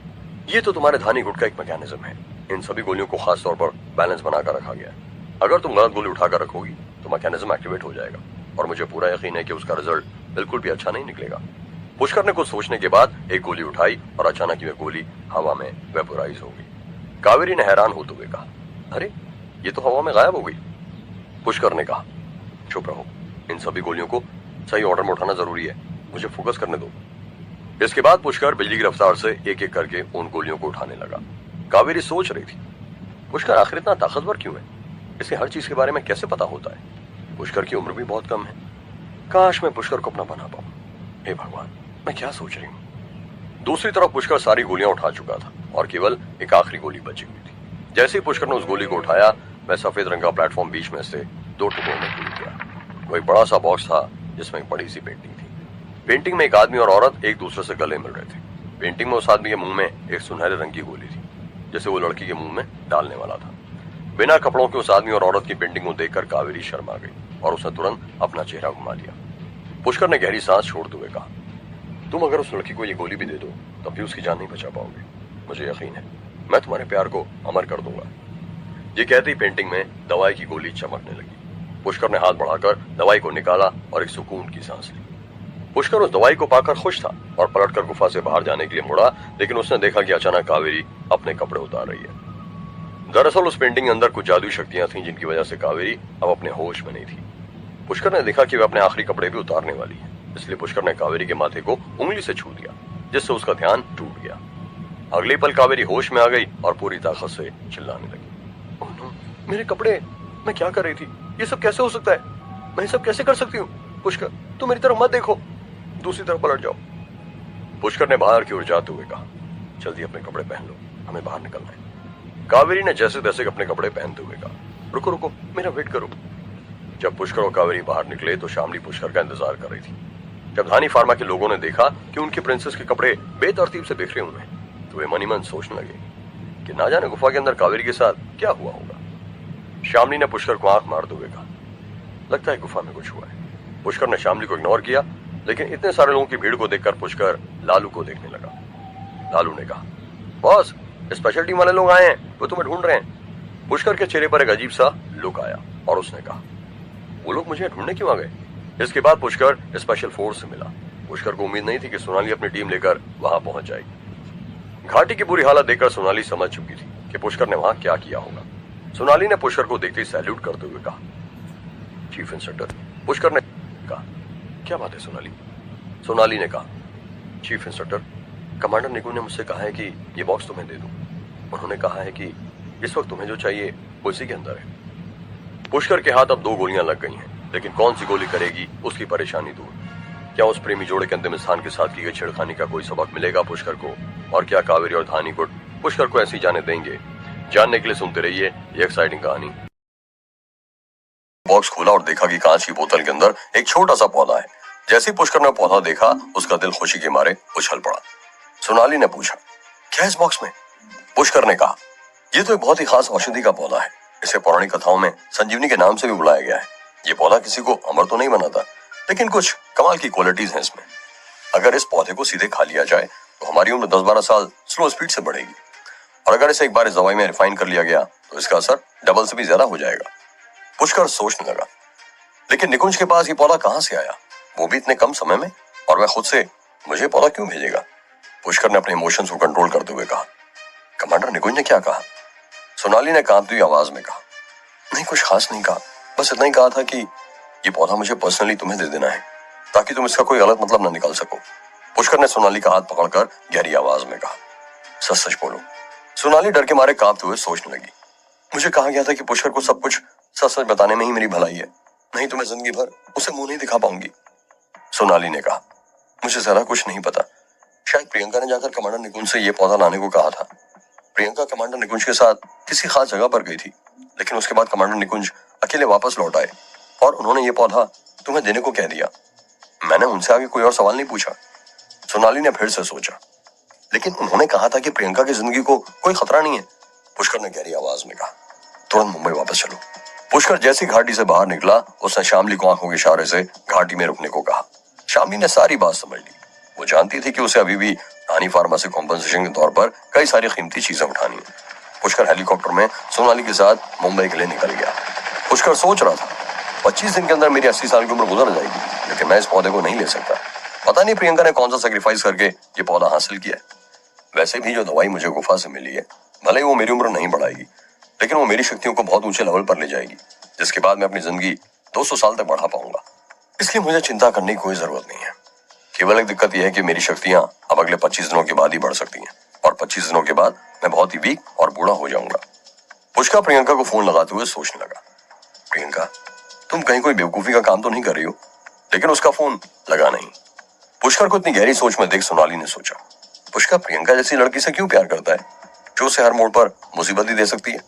ये तो तुम्हारे धानीगुट का एक मैकेनिज्म है। इन सभी गोलियों को खास तौर पर बैलेंस बनाकर रखा गया है। अगर तुम गलत गोली उठाकर रखोगी तो मैकेनिज्म एक्टिवेट हो जाएगा और मुझे पूरा यकीन है कि उसका रिजल्ट बिल्कुल भी अच्छा नहीं निकलेगा। पुष्कर ने कुछ सोचने के बाद एक गोली उठाई और अचानक वह गोली हवा में वेपोराइज हो गई। कावेरी ने हैरान होते हुए कहा, अरे ये तो हवा में गायब हो गई। पुष्कर ने कहा, चुप रहो, इन सभी गोलियों को सही ऑर्डर में उठाना जरूरी है, मुझे फोकस करने दो। इसके बाद पुष्कर बिजली की रफ्तार से एक एक करके उन गोलियों को उठाने लगा। कावेरी सोच रही थी, पुष्कर आखिर इतना ताकतवर क्यों है? इसे हर चीज के बारे में कैसे पता होता है? पुष्कर की उम्र भी बहुत कम है। काश मैं पुष्कर को अपना बना पाऊं। हे भगवान, मैं क्या सोच रही हूँ? दूसरी तरफ पुष्कर सारी गोलियां उठा चुका था और केवल एक आखिरी गोली बची हुई थी। जैसे ही पुष्कर ने उस गोली को उठाया, वह सफेद रंग का प्लेटफॉर्म बीच में से दो टुकड़ों में टूट गया। वो एक बड़ा सा बॉक्स था जिसमें एक बड़ी सी पेंटिंग थी। पेंटिंग में एक आदमी और औरत एक दूसरे से गले मिल रहे थे। पेंटिंग में उस आदमी के मुंह में एक सुनहरे रंग की गोली थी। जैसे वो लड़की के मुंह में डालने वाला था। बिना कपड़ों के उस आदमी और औरत की पेंटिंग को देखकर कावेरी शर्मा गई और उसने तुरंत अपना चेहरा घुमा लिया। पुष्कर ने गहरी सांस छोड़ते हुए कहा, तुम अगर उस लड़की को ये गोली भी दे दो तब भी उसकी जान नहीं बचा पाओगे। मुझे यकीन है मैं तुम्हारे प्यार को अमर कर दूंगा। ये कहते ही पेंटिंग में दवाई की गोली चमकने लगी। पुष्कर ने हाथ बढ़ाकर दवाई को निकाला और एक सुकून की सांस ली। पुष्कर उस दवाई को पाकर खुश था और पलटकर गुफा से बाहर जाने के लिए मुड़ा, लेकिन उसने देखा कि अचानक कावेरी अपने कपड़े उतार रही है। दरअसल उस पेंटिंग के अंदर कुछ जादुई शक्तियां थीं जिनकी वजह से कावेरी अब अपने होश में नहीं थी। पुष्कर ने देखा कि वह अपने आखिरी कपड़े भी उतारने वाली है, इसलिए पुष्कर ने कावेरी के माथे को उंगली से छू दिया, जिससे उसका ध्यान टूट गया। अगले पल कावेरी होश में आ गई और पूरी ताकत से चिल्लाने लगी, ओह नो, मेरे कपड़े, मैं क्या कर रही थी? ये सब कैसे हो सकता है? मैं ये सब कैसे कर सकती हूँ? पुष्कर, तुम मेरी तरफ मत देखो, दूसरी तरफ पलट जाओ। पुष्कर ने बाहर की ओर जाते हुए कहा, जल्दी अपने कपड़े पहन लो, हमें बाहर निकलना है। कावेरी ने जैसे तैसे अपने कपड़े पहनते हुए कहा, रुको रुको, मेरा वेट करो। जब पुष्कर और कावेरी बाहर निकले तो शामली पुष्कर का इंतजार कर रही थी। जब धानी फार्मा के लोगों ने देखा कि उनके प्रिंसेस के कपड़े बेतरतीब से बिखरे हुए हैं तो वे मन ही मन सोचने लगे कि ना जाने गुफा के अंदर कावेरी के साथ क्या हुआ होगा। शामली ने पुष्कर को आंख मारते हुए कहा, लगता है गुफा में कुछ हुआ है। पुष्कर ने शामली को इग्नोर किया, लेकिन इतने सारे लोगों की भीड़ को देखकर पुष्कर लालू को देखने लगा। लालू ने कहा, बॉस, स्पेशल टीम वाले लोग आए हैं, वो तुम्हें ढूंढ रहे हैं। पुष्कर के चेहरे पर एक अजीब सा लुक आया और उसने कहा, वो लोग मुझे ढूंढने क्यों आ गए? इसके बाद पुष्कर स्पेशल फोर्स से मिला। पुष्कर को उम्मीद नहीं थी कि सोनाली अपनी टीम लेकर वहां पहुंच जाएगी। घाटी की बुरी हालत देखकर सोनाली समझ चुकी थी कि पुष्कर ने वहां क्या किया होगा। सोनाली ने पुष्कर को देखते ही सैल्यूट करते हुए कहा, चीफ इंस्पेक्टर। पुष्कर ने कहा, क्या बात है सोनाली? सोनाली ने कहा, चीफ इंस्पेक्टर, कमांडर निकुंज ने मुझसे कहा है कि ये बॉक्स तुम्हें दे दूं। उन्होंने कहा है कि इस वक्त तुम्हें जो चाहिए वो इसी के अंदर है। पुष्कर के हाथ अब 2 गोलियां लग गई हैं, लेकिन कौन सी गोली करेगी उसकी परेशानी दूर। क्या उस प्रेमी जोड़े के अंतिम स्थान के साथ की गई छेड़खानी का कोई सबक मिलेगा पुष्कर को? और क्या कावेरी और धानी गुट पुष्कर को ऐसी जाने देंगे? जानने के लिए सुनते रहिए ये एक्साइटिंग कहानी। बॉक्स खोला और देखा कि कांच की बोतल के अंदर एक छोटा सा पौधा है। जैसे ही पुष्कर ने पौधा देखा उसका दिल खुशी के मारे उछल पड़ा। सोनाली ने पूछा, क्या इस बॉक्स में? पुष्कर ने कहा, ये तो एक बहुत ही खास औषधि का पौधा है। इसे पौराणिक कथाओं में संजीवनी के नाम से भी बुलाया गया है। ये पौधा किसी को अमर तो नहीं बनाता, लेकिन कुछ कमाल की क्वालिटीज हैं इसमें। अगर इस पौधे को सीधे खा लिया जाए तो हमारी उम्र 10-12 साल स्लो स्पीड से बढ़ेगी, और अगर इसे एक बार इस दवाई में रिफाइन कर लिया गया तो इसका असर डबल से भी ज्यादा हो जाएगा। पुष्कर सोचने लगा, लेकिन निकुंज के पास ये पौधा कहां से आया, वो भी इतने कम समय में, और वह खुद से मुझे पौधा क्यों भेजेगा? पुष्कर ने अपने इमोशंस को कंट्रोल करते हुए कहा, कमांडर निकुंज ने क्या कहा? सोनाली ने कांपती हुई आवाज में कहा, नहीं, कुछ खास नहीं कहा, बस इतना ही कहा था कि ये पौधा मुझे पर्सनली तुम्हें दे देना है ताकि तुम इसका कोई गलत मतलब न निकाल सको। पुष्कर ने सोनाली का हाथ पकड़कर गहरी आवाज में कहा, सच सच बोलो। सोनाली डर के मारे कांपते हुए सोचने लगी, मुझे कहा गया था कि पुष्कर को सब कुछ सच सच बताने में ही मेरी भलाई है, नहीं तो मैं जिंदगी भर उसे मुंह नहीं दिखा पाऊंगी। सोनाली ने कहा, मुझे जरा कुछ नहीं पता, शायद प्रियंका ने जाकर कमांडर निकुंज से ये पौधा लाने को कहा था। प्रियंका कमांडर निकुंज के साथ किसी खास जगह पर गई थी, लेकिन उसके बाद कमांडर निकुंज अकेले वापस लौट आए और उन्होंने ये पौधा तुम्हें देने को कह दिया। मैंने उनसे आगे कोई और सवाल नहीं पूछा। सोनाली ने फिर से सोचा, लेकिन उन्होंने कहा था कि प्रियंका की जिंदगी को कोई खतरा नहीं है। पुष्कर ने गहरी आवाज में कहा, तुरंत मुंबई वापस चलो। पुष्कर जैसी घाटी से बाहर निकला उसने शामली को आंखों के इशारे से घाटी में रुकने को कहा। शामली ने सारी बात समझ ली। वो जानती थी कि उसे अभी भी धानी फार्मा से कॉम्पनसेशन के तौर पर कई सारी कीमती चीजें उठानी है। पुष्कर हेलीकॉप्टर में सोनाली के साथ मुंबई के लिए निकल गया। पुष्कर सोच रहा था, 25 दिन के अंदर मेरी 80 साल की उम्र गुजर जाएगी, लेकिन मैं इस पौधे को नहीं ले सकता। पता नहीं प्रियंका ने कौन सा सेक्रीफाइस करके ये पौधा हासिल किया है। वैसे भी जो दवाई मुझे गुफा से मिली है, भले ही वो मेरी उम्र नहीं बढ़ाएगी, लेकिन वो मेरी शक्तियों को बहुत ऊंचे लेवल पर ले जाएगी, जिसके बाद मैं अपनी जिंदगी 200 साल तक बढ़ा पाऊंगा। इसलिए मुझे चिंता करने की कोई जरूरत नहीं है। केवल एक दिक्कत यह है कि मेरी शक्तियां अब अगले 25 दिनों के बाद ही बढ़ सकती हैं, और 25 दिनों के बाद मैं बहुत ही वीक और बूढ़ा हो जाऊंगा। पुष्कर प्रियंका को फोन लगाते हुए सोचने लगा, प्रियंका, तुम कहीं कोई बेवकूफी का काम तो नहीं कर रही हो? लेकिन उसका फोन लगा नहीं। पुष्कर को इतनी गहरी सोच में देख सोनाली ने सोचा, पुष्कर प्रियंका जैसी लड़की से क्यों प्यार करता है जो उसे हर मोड़ पर मुसीबत ही दे सकती है?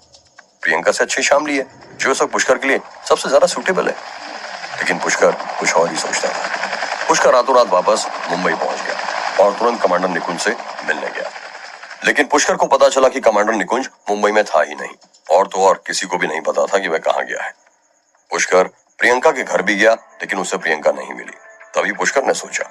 प्रियंका से अच्छी शामली है जो इस वक्त पुष्कर के लिए सबसे ज्यादा सूटेबल है। लेकिन पुष्कर कुछ और ही सोचता था। पुष्कर रातों रात वापस मुंबई पहुंच गया और तुरंत कमांडर निकुंज से मिलने गया। लेकिन पुष्कर को पता चला कि कमांडर निकुंज मुंबई में था ही नहीं, और तो और किसी को भी नहीं पता था कि वह कहाँ गया है। पुष्कर प्रियंका के घर भी गया, लेकिन उसे प्रियंका नहीं मिली। तभी पुष्कर ने सोचा,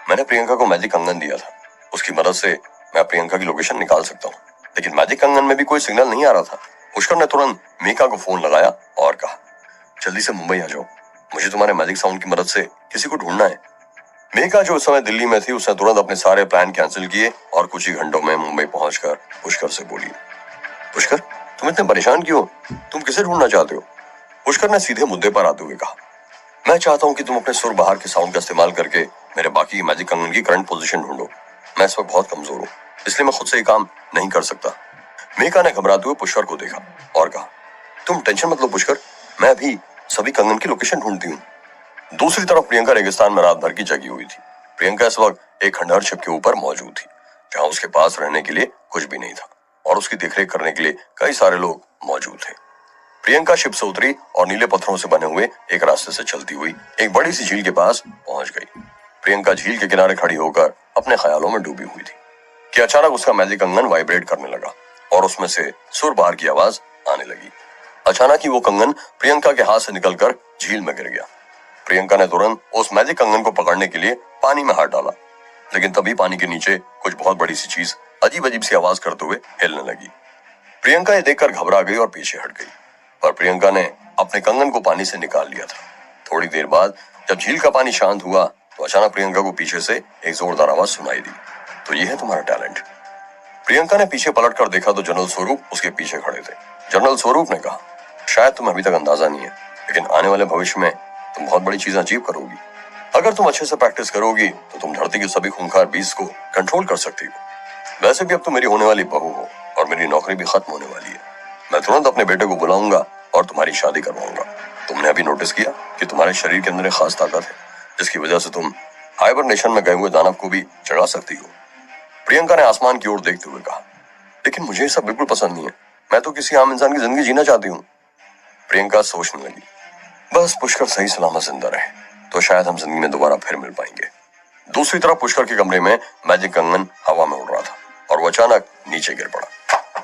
मैंने प्रियंका को मैजिक कंगन दिया था, उसकी मदद से मैं प्रियंका की लोकेशन निकाल सकता हूँ। लेकिन मैजिक कंगन में भी कोई सिग्नल नहीं आ रहा था। पुष्कर ने तुरंत मेका को फोन लगाया और कहा, जल्दी से मुंबई आ जाओ, मुझे तुम्हारे मैजिक साउंड की मदद से किसी को ढूंढना है। मेका जो उस समय दिल्ली में थी, उसने तुरंत अपने सारे प्लान कैंसिल किए और कुछ ही घंटों में मुंबई पहुंचकर पुष्कर से बोली, पुष्कर तुम इतने परेशान क्यों, तुम किसे ढूंढना चाहते हो? पुष्कर ने सीधे मुद्दे पर आते हुए कहा, मैं चाहता हूं कि तुम अपने सुर बाहर के साउंड का इस्तेमाल करके मेरे बाकी मैजिक कंगन की करंट पोजीशन ढूंढो। मैं इस वक्त बहुत कमजोर हूँ, इसलिए मैं खुद से ये काम नहीं कर सकता। मेका ने घबराते हुए पुष्कर को देखा और कहा, तुम टेंशन मत लो पुष्कर, मैं अभी सभी कंगन की लोकेशन ढूंढती हूँ। दूसरी तरफ प्रियंका रेगिस्तान में रात भर की जगी हुई थी। प्रियंका इस वक्त एक खंडहर शिप के ऊपर मौजूद थी, जहां उसके पास रहने के लिए कुछ भी नहीं था और उसकी देखरेख करने के लिए कई सारे लोग मौजूद थे। प्रियंका शिप से उतरी और नीले पत्थरों से बने हुए एक रास्ते से चलती हुई एक बड़ी सी झील के पास पहुंच गई। प्रियंका झील के किनारे खड़ी होकर अपने ख्यालों में डूबी हुई थी कि अचानक उसका मैजिक कंगन वाइब्रेट करने लगा और उसमें से सुर बाहर की आवाज आने लगी। अचानक ही वो कंगन प्रियंका के हाथ से निकलकर झील में गिर गया। प्रियंका ने तुरंत उस मैजिक कंगन को पकड़ने के लिए पानी में हाथ डाला, लेकिन तभी पानी के नीचे कुछ बहुत बड़ी सी चीज अजीब अजीब सी आवाज करते हुए हिलने लगी। प्रियंका ये देखकर घबरा गई और पीछे हट गई, पर प्रियंका ने अपने कंगन को पानी से निकाल लिया था। थोड़ी देर बाद जब झील का पानी शांत हुआ तो अचानक प्रियंका को पीछे से एक जोरदार आवाज सुनाई दी, तो ये है तुम्हारा टैलेंट। प्रियंका ने पीछे पलट कर देखा तो जनरल स्वरूप उसके पीछे खड़े थे। जनरल स्वरूप ने कहा, शायद तुम्हें अभी तक अंदाजा नहीं है, लेकिन आने वाले भविष्य में तुम बहुत बड़ी चीजें अचीव करोगी। अगर तुम अच्छे से प्रैक्टिस करोगी तो तुम धरती के सभी खूंखार बीस्ट को कंट्रोल कर सकती हो। वैसे भी अब तुम मेरी होने वाली बहू हो और मेरी नौकरी भी खत्म होने वाली है। मैं तुरंत अपने बेटे को बुलाऊंगा और तुम्हारी शादी करवाऊंगा। तुमने अभी नोटिस किया कि तुम्हारे शरीर के अंदर एक खास ताकत है, जिसकी वजह से तुम हाइबरनेशन में गए हुए दानव को भी चढ़ा सकती हो। प्रियंका ने आसमान की ओर देखते हुए कहा, लेकिन मुझे ये सब बिल्कुल पसंद नहीं है, मैं तो किसी आम इंसान की जिंदगी जीना चाहती हूँ। प्रियंका सोचने लगी, बस पुष्कर सही सलामत जिंदा रहे तो शायद हम जिंदगी में दोबारा फिर मिल पाएंगे। दूसरी तरफ पुष्कर के कमरे में मैजिक कंगन हवा में उड़ रहा था और वो अचानक नीचे गिर पड़ा।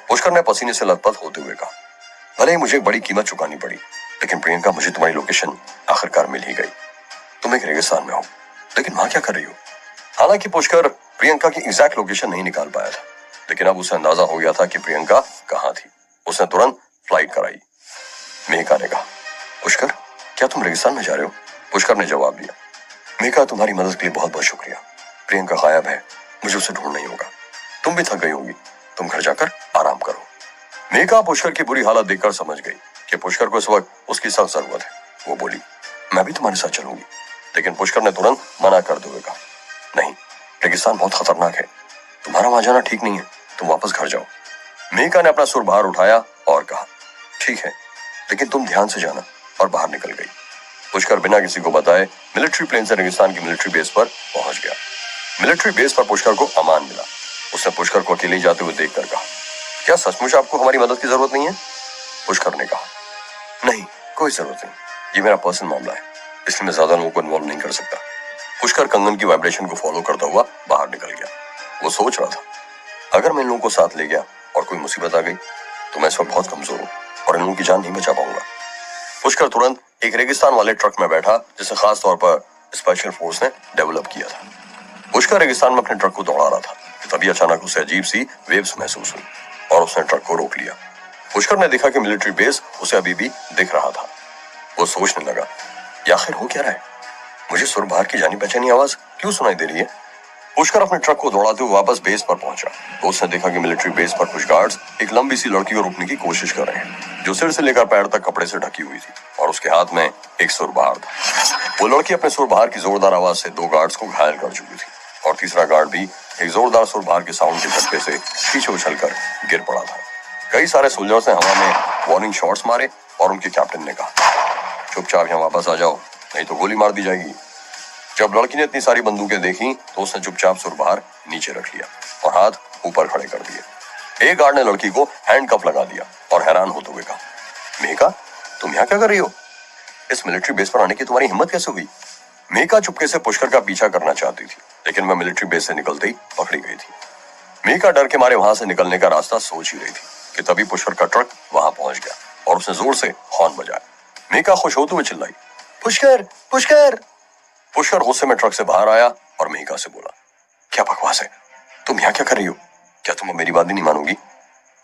पुष्कर ने पसीने से लथपथ होते हुए कहा, भले ही मुझे एक बड़ी कीमत चुकानी पड़ी, लेकिन प्रियंका मुझे तुम्हारी लोकेशन आखिरकार मिल ही गई। तुम एक रेगिस्तान में हो, लेकिन वहां क्या कर रही हो? हालांकि पुष्कर प्रियंका की एग्जैक्ट लोकेशन नहीं निकाल पाया था, लेकिन अब उसे अंदाजा हो गया था कि प्रियंका कहाँ थी। उसने तुरंत फ्लाइट कराई। मेहका ने कहा, पुष्कर क्या तुम रेगिस्तान में जा रहे हो? पुष्कर ने जवाब दिया, मेहका तुम्हारी मदद के लिए बहुत बहुत शुक्रिया। प्रियंका गायब है, मुझे उसे ढूंढना ही होगा। तुम भी थक गई होगी, तुम घर जाकर आराम करो। मेहका पुष्कर की बुरी हालत देखकर समझ गई कि पुष्कर को इस वक्त उसकी सख्त जरूरत है। वो बोली, मैं भी तुम्हारे साथ चलूंगी। लेकिन पुष्कर ने तुरंत मना करते हुए कहा, नहीं, रेगिस्तान बहुत खतरनाक है, तुम्हारा वहां जाना ठीक नहीं है, तुम वापस घर जाओ। मेहका ने अपना सुर बाहर उठाया और कहा, ठीक है, लेकिन तुम ध्यान से जाना, और बाहर निकल गई। पुष्कर बिना किसी को बताए मिलिट्री प्लेन से रेगिस्तान की मिलिट्री बेस पर पहुंच गया। मिलिट्री बेस पर पुष्कर को अमान मिला। उसने पुष्कर को अकेले जाते हुए देखकर कहा, क्या सचमुच आपको हमारी मदद की जरूरत नहीं है? पुष्कर ने कहा, नहीं, कोई जरूरत नहीं, ये मेरा पर्सनल मामला है, इसलिए मैं ज्यादा लोगों को इन्वॉल्व नहीं कर सकता। पुष्कर कंगन की वाइब्रेशन को फॉलो करता हुआ बाहर निकल गया। वो सोच रहा था, अगर मैं इन लोगों को साथ ले गया और कोई मुसीबत आ गई तो मैं इस वक्त बहुत कमजोर हूँ और इन लोगों की जान नहीं बचा पाऊंगा। पुष्कर तुरंत एक रेगिस्तान वाले ट्रक में बैठा, जिसे खास तौर पर स्पेशल फोर्स ने डेवलप किया था। पुष्कर रेगिस्तान में अपने ट्रक को दौड़ा रहा था कि तभी अचानक उसे अजीब सी वेव्स महसूस हुई और उसने ट्रक को रोक लिया। पुष्कर ने देखा कि मिलिट्री बेस उसे अभी भी दिख रहा था। वो सोचने लगा, ये आखिर हो क्या रहा है? मुझे सुर बाहर की जानी पहचानी आवाज क्यों सुनाई दे रही है? पुष्कर अपने ट्रक को दौड़ाते हुए वापस बेस पर पहुंचा तो उसने देखा कि मिलिट्री बेस पर कुछ गार्ड्स एक लंबी सी लड़की को रोकने की कोशिश कर रहे हैं, जो सिर से लेकर पैर तक कपड़े से ढकी हुई थी और उसके हाथ में एक सुर बाहर था। वो लड़की अपने सुर बाहर की जोरदार आवाज से 2 गार्ड्स को घायल कर चुकी थी और तीसरा गार्ड भी एक जोरदार सुर बाहर के साउंड के झटके से पीछे उछलकर गिर पड़ा था। कई सारे सोल्जर्स ने हवा में वार्निंग शॉट्स मारे और उनके कैप्टन ने कहा, चुपचाप यहाँ वापस आ जाओ, नहीं तो गोली मार दी जाएगी। जब लड़की ने इतनी सारी बंदूकें देखी तो उसने चुपचाप सुर बाहर नीचे रख लिया और हाथ ऊपर खड़े कर दिए। एक गार्ड ने लड़की को हैंडकफ लगा दिया और हैरान होते हुए कहा, मेहका, तुम यहाँ क्या कर रही हो? इस मिलिट्री बेस पर आने की तुम्हारी हिम्मत कैसे हुई? मेहका चुपके से पुष्कर का पीछा करना चाहती थी, लेकिन वह मिलिट्री बेस से निकलते ही पकड़ी गई थी। मेघा डर के मारे वहां से निकलने का रास्ता सोच ही रही थी कि तभी पुष्कर का ट्रक वहां पहुंच गया और उसने जोर से हॉर्न बजाया। मेघा खुश होते हुए चिल्लाई, पुष्कर पुष्कर। पुष्कर गुस्से में ट्रक से बाहर आया और मेघा से बोला, क्या बकवास है, तुम यहाँ क्या कर रही हो? क्या तुम मेरी बात भी नहीं मानोगी?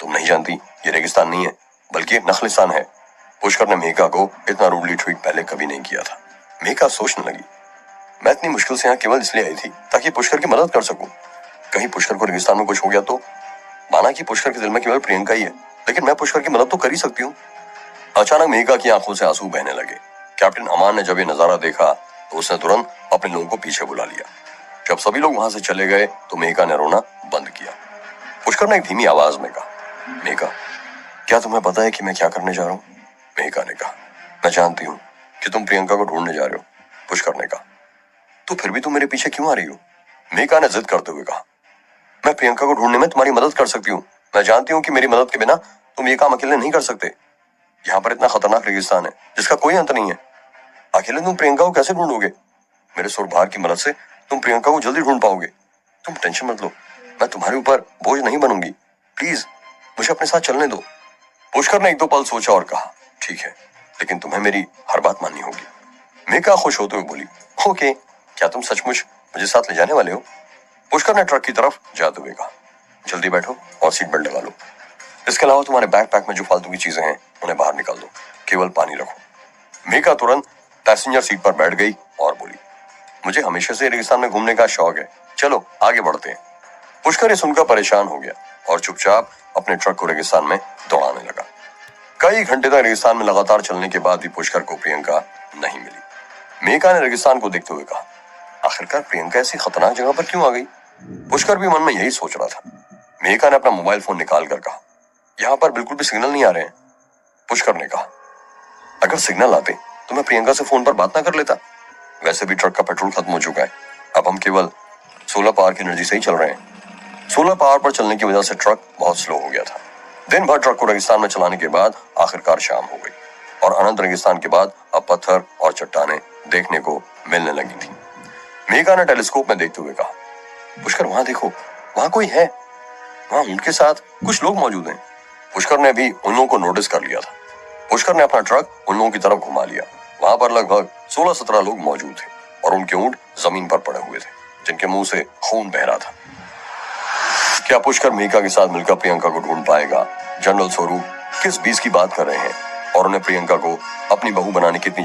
तुम नहीं जानती ये रेगिस्तान नहीं है बल्कि एक नखलिस्तान है। पुष्कर ने मेघा को इतना रूडली ट्रीट पहले कभी नहीं किया था। मेघा सोचने लगी, मैं इतनी मुश्किल से यहाँ केवल इसलिए आई थी ताकि पुष्कर की मदद कर सकूं। कहीं पुष्कर को रेगिस्तान में कुछ हो गया तो? माना कि पुष्कर के दिल में केवल प्रियंका ही है, लेकिन मैं पुष्कर की मदद तो कर ही सकती हूँ। अचानक मेघा की आंखों से आंसू बहने लगे। कैप्टन अमान ने जब ये नजारा देखा तो उसने तुरंत अपने लोगों को पीछे बुला लिया। जब सभी लोग वहां से चले गए तो मेघा ने रोना बंद किया। पुष्कर ने एक धीमी आवाज में कहा, मेघा, क्या तुम्हें पता है कि मैं क्या करने जा रहा हूँ? मेघा ने कहा, मैं जानती हूँ कि तुम प्रियंका को ढूंढने जा रहे हो। पुष्कर ने कहा, तो फिर भी तुम मेरे पीछे क्यों आ रही हो? मेघा ने जिद करते हुए कहा, मैं प्रियंका को ढूंढने में तुम्हारी मदद कर सकती हूँ। मैं जानती हूँ कि मेरी मदद के बिना तुम ये काम अकेले नहीं कर सकते। यहाँ पर इतना खतरनाक रेगिस्तान है जिसका कोई अंत नहीं है। अकेले तुम प्रियंका को कैसे ढूंढोगे? मेरे सुरभार की मदद से तुम प्रियंका को जल्दी ढूंढ पाओगे। तुम टेंशन मत लो, मैं तुम्हारे ऊपर बोझ नहीं बनूंगी। प्लीज मुझे अपने साथ चलने दो। पुष्कर ने एक दो पल सोचा और कहा, ठीक है, लेकिन तुम्हें मेरी हर बात माननी होगी। मेघा खुश होते हुए बोली, ओके, क्या तुम सचमुच मुझे साथ ले जाने वाले हो? पुष्कर ने ट्रक की तरफ जाते हुए कहा, जल्दी बैठो और सीट बेल्ट लगा लो। इसके अलावा तुम्हारे बैकपैक में जो फालतू की चीजें हैं उन्हें बाहर निकाल दो, केवल पानी रखो। मेघा तुरंत पैसेंजर सीट पर बैठ गई और बोली, मुझे हमेशा से रेगिस्तान में घूमने का शौक है, चलो आगे बढ़ते हैं। पुष्कर ये सुनकर परेशान हो गया और चुपचाप अपने ट्रक को रेगिस्तान में दौड़ाने लगा। कई घंटे तक रेगिस्तान में लगातार चलने के बाद भी पुष्कर को प्रियंका नहीं मिली। मेघा ने रेगिस्तान को देखते हुए कहा, आखिरकार प्रियंका ऐसी खतरनाक जगह पर क्यों आ गई? पुष्कर भी मन में यही सोच रहा था। मेघा ने अपना मोबाइल फोन निकाल कर कहा, यहाँ पर बिल्कुल भी सिग्नल नहीं आ रहे हैं। पुष्कर ने कहा, अगर सिग्नल आते तो मैं प्रियंका से फोन पर बात ना कर लेता। वैसे भी ट्रक का पेट्रोल खत्म हो चुका है, अब हम केवल सोलर पावर की एनर्जी से ही चल रहे हैं। सोलर पावर पर चलने की वजह से ट्रक बहुत स्लो हो गया था। दिन भर ट्रक को रेगिस्तान में चलाने के बाद आखिरकार शाम हो गई और अनंत रेगिस्तान के बाद अब पत्थर और चट्टानें देखने को मिलने लगी थी। मेघा ने टेलीस्कोप में देखते हुए कहा, पुष्कर वहां देखो, वहां कोई है, वहां उनके साथ कुछ लोग मौजूद हैं। पुष्कर ने भी उन लोगों को नोटिस कर लिया था। पुष्कर ने अपना ट्रक उन लोगों की तरफ घुमा लिया। वहां पर लगभग 16-17 लोग मौजूद थे और उनके ऊंट जमीन पर पड़े हुए थे, जिनके मुंह से खून बह रहा था। क्या पुष्कर मेघा के साथ मिलकर प्रियंका को ढूंढ पाएगा? जनरल स्वरूप किस बीस की बात कर रहे हैं और उन्हें प्रियंका को अपनी बहू बनाने की इतनी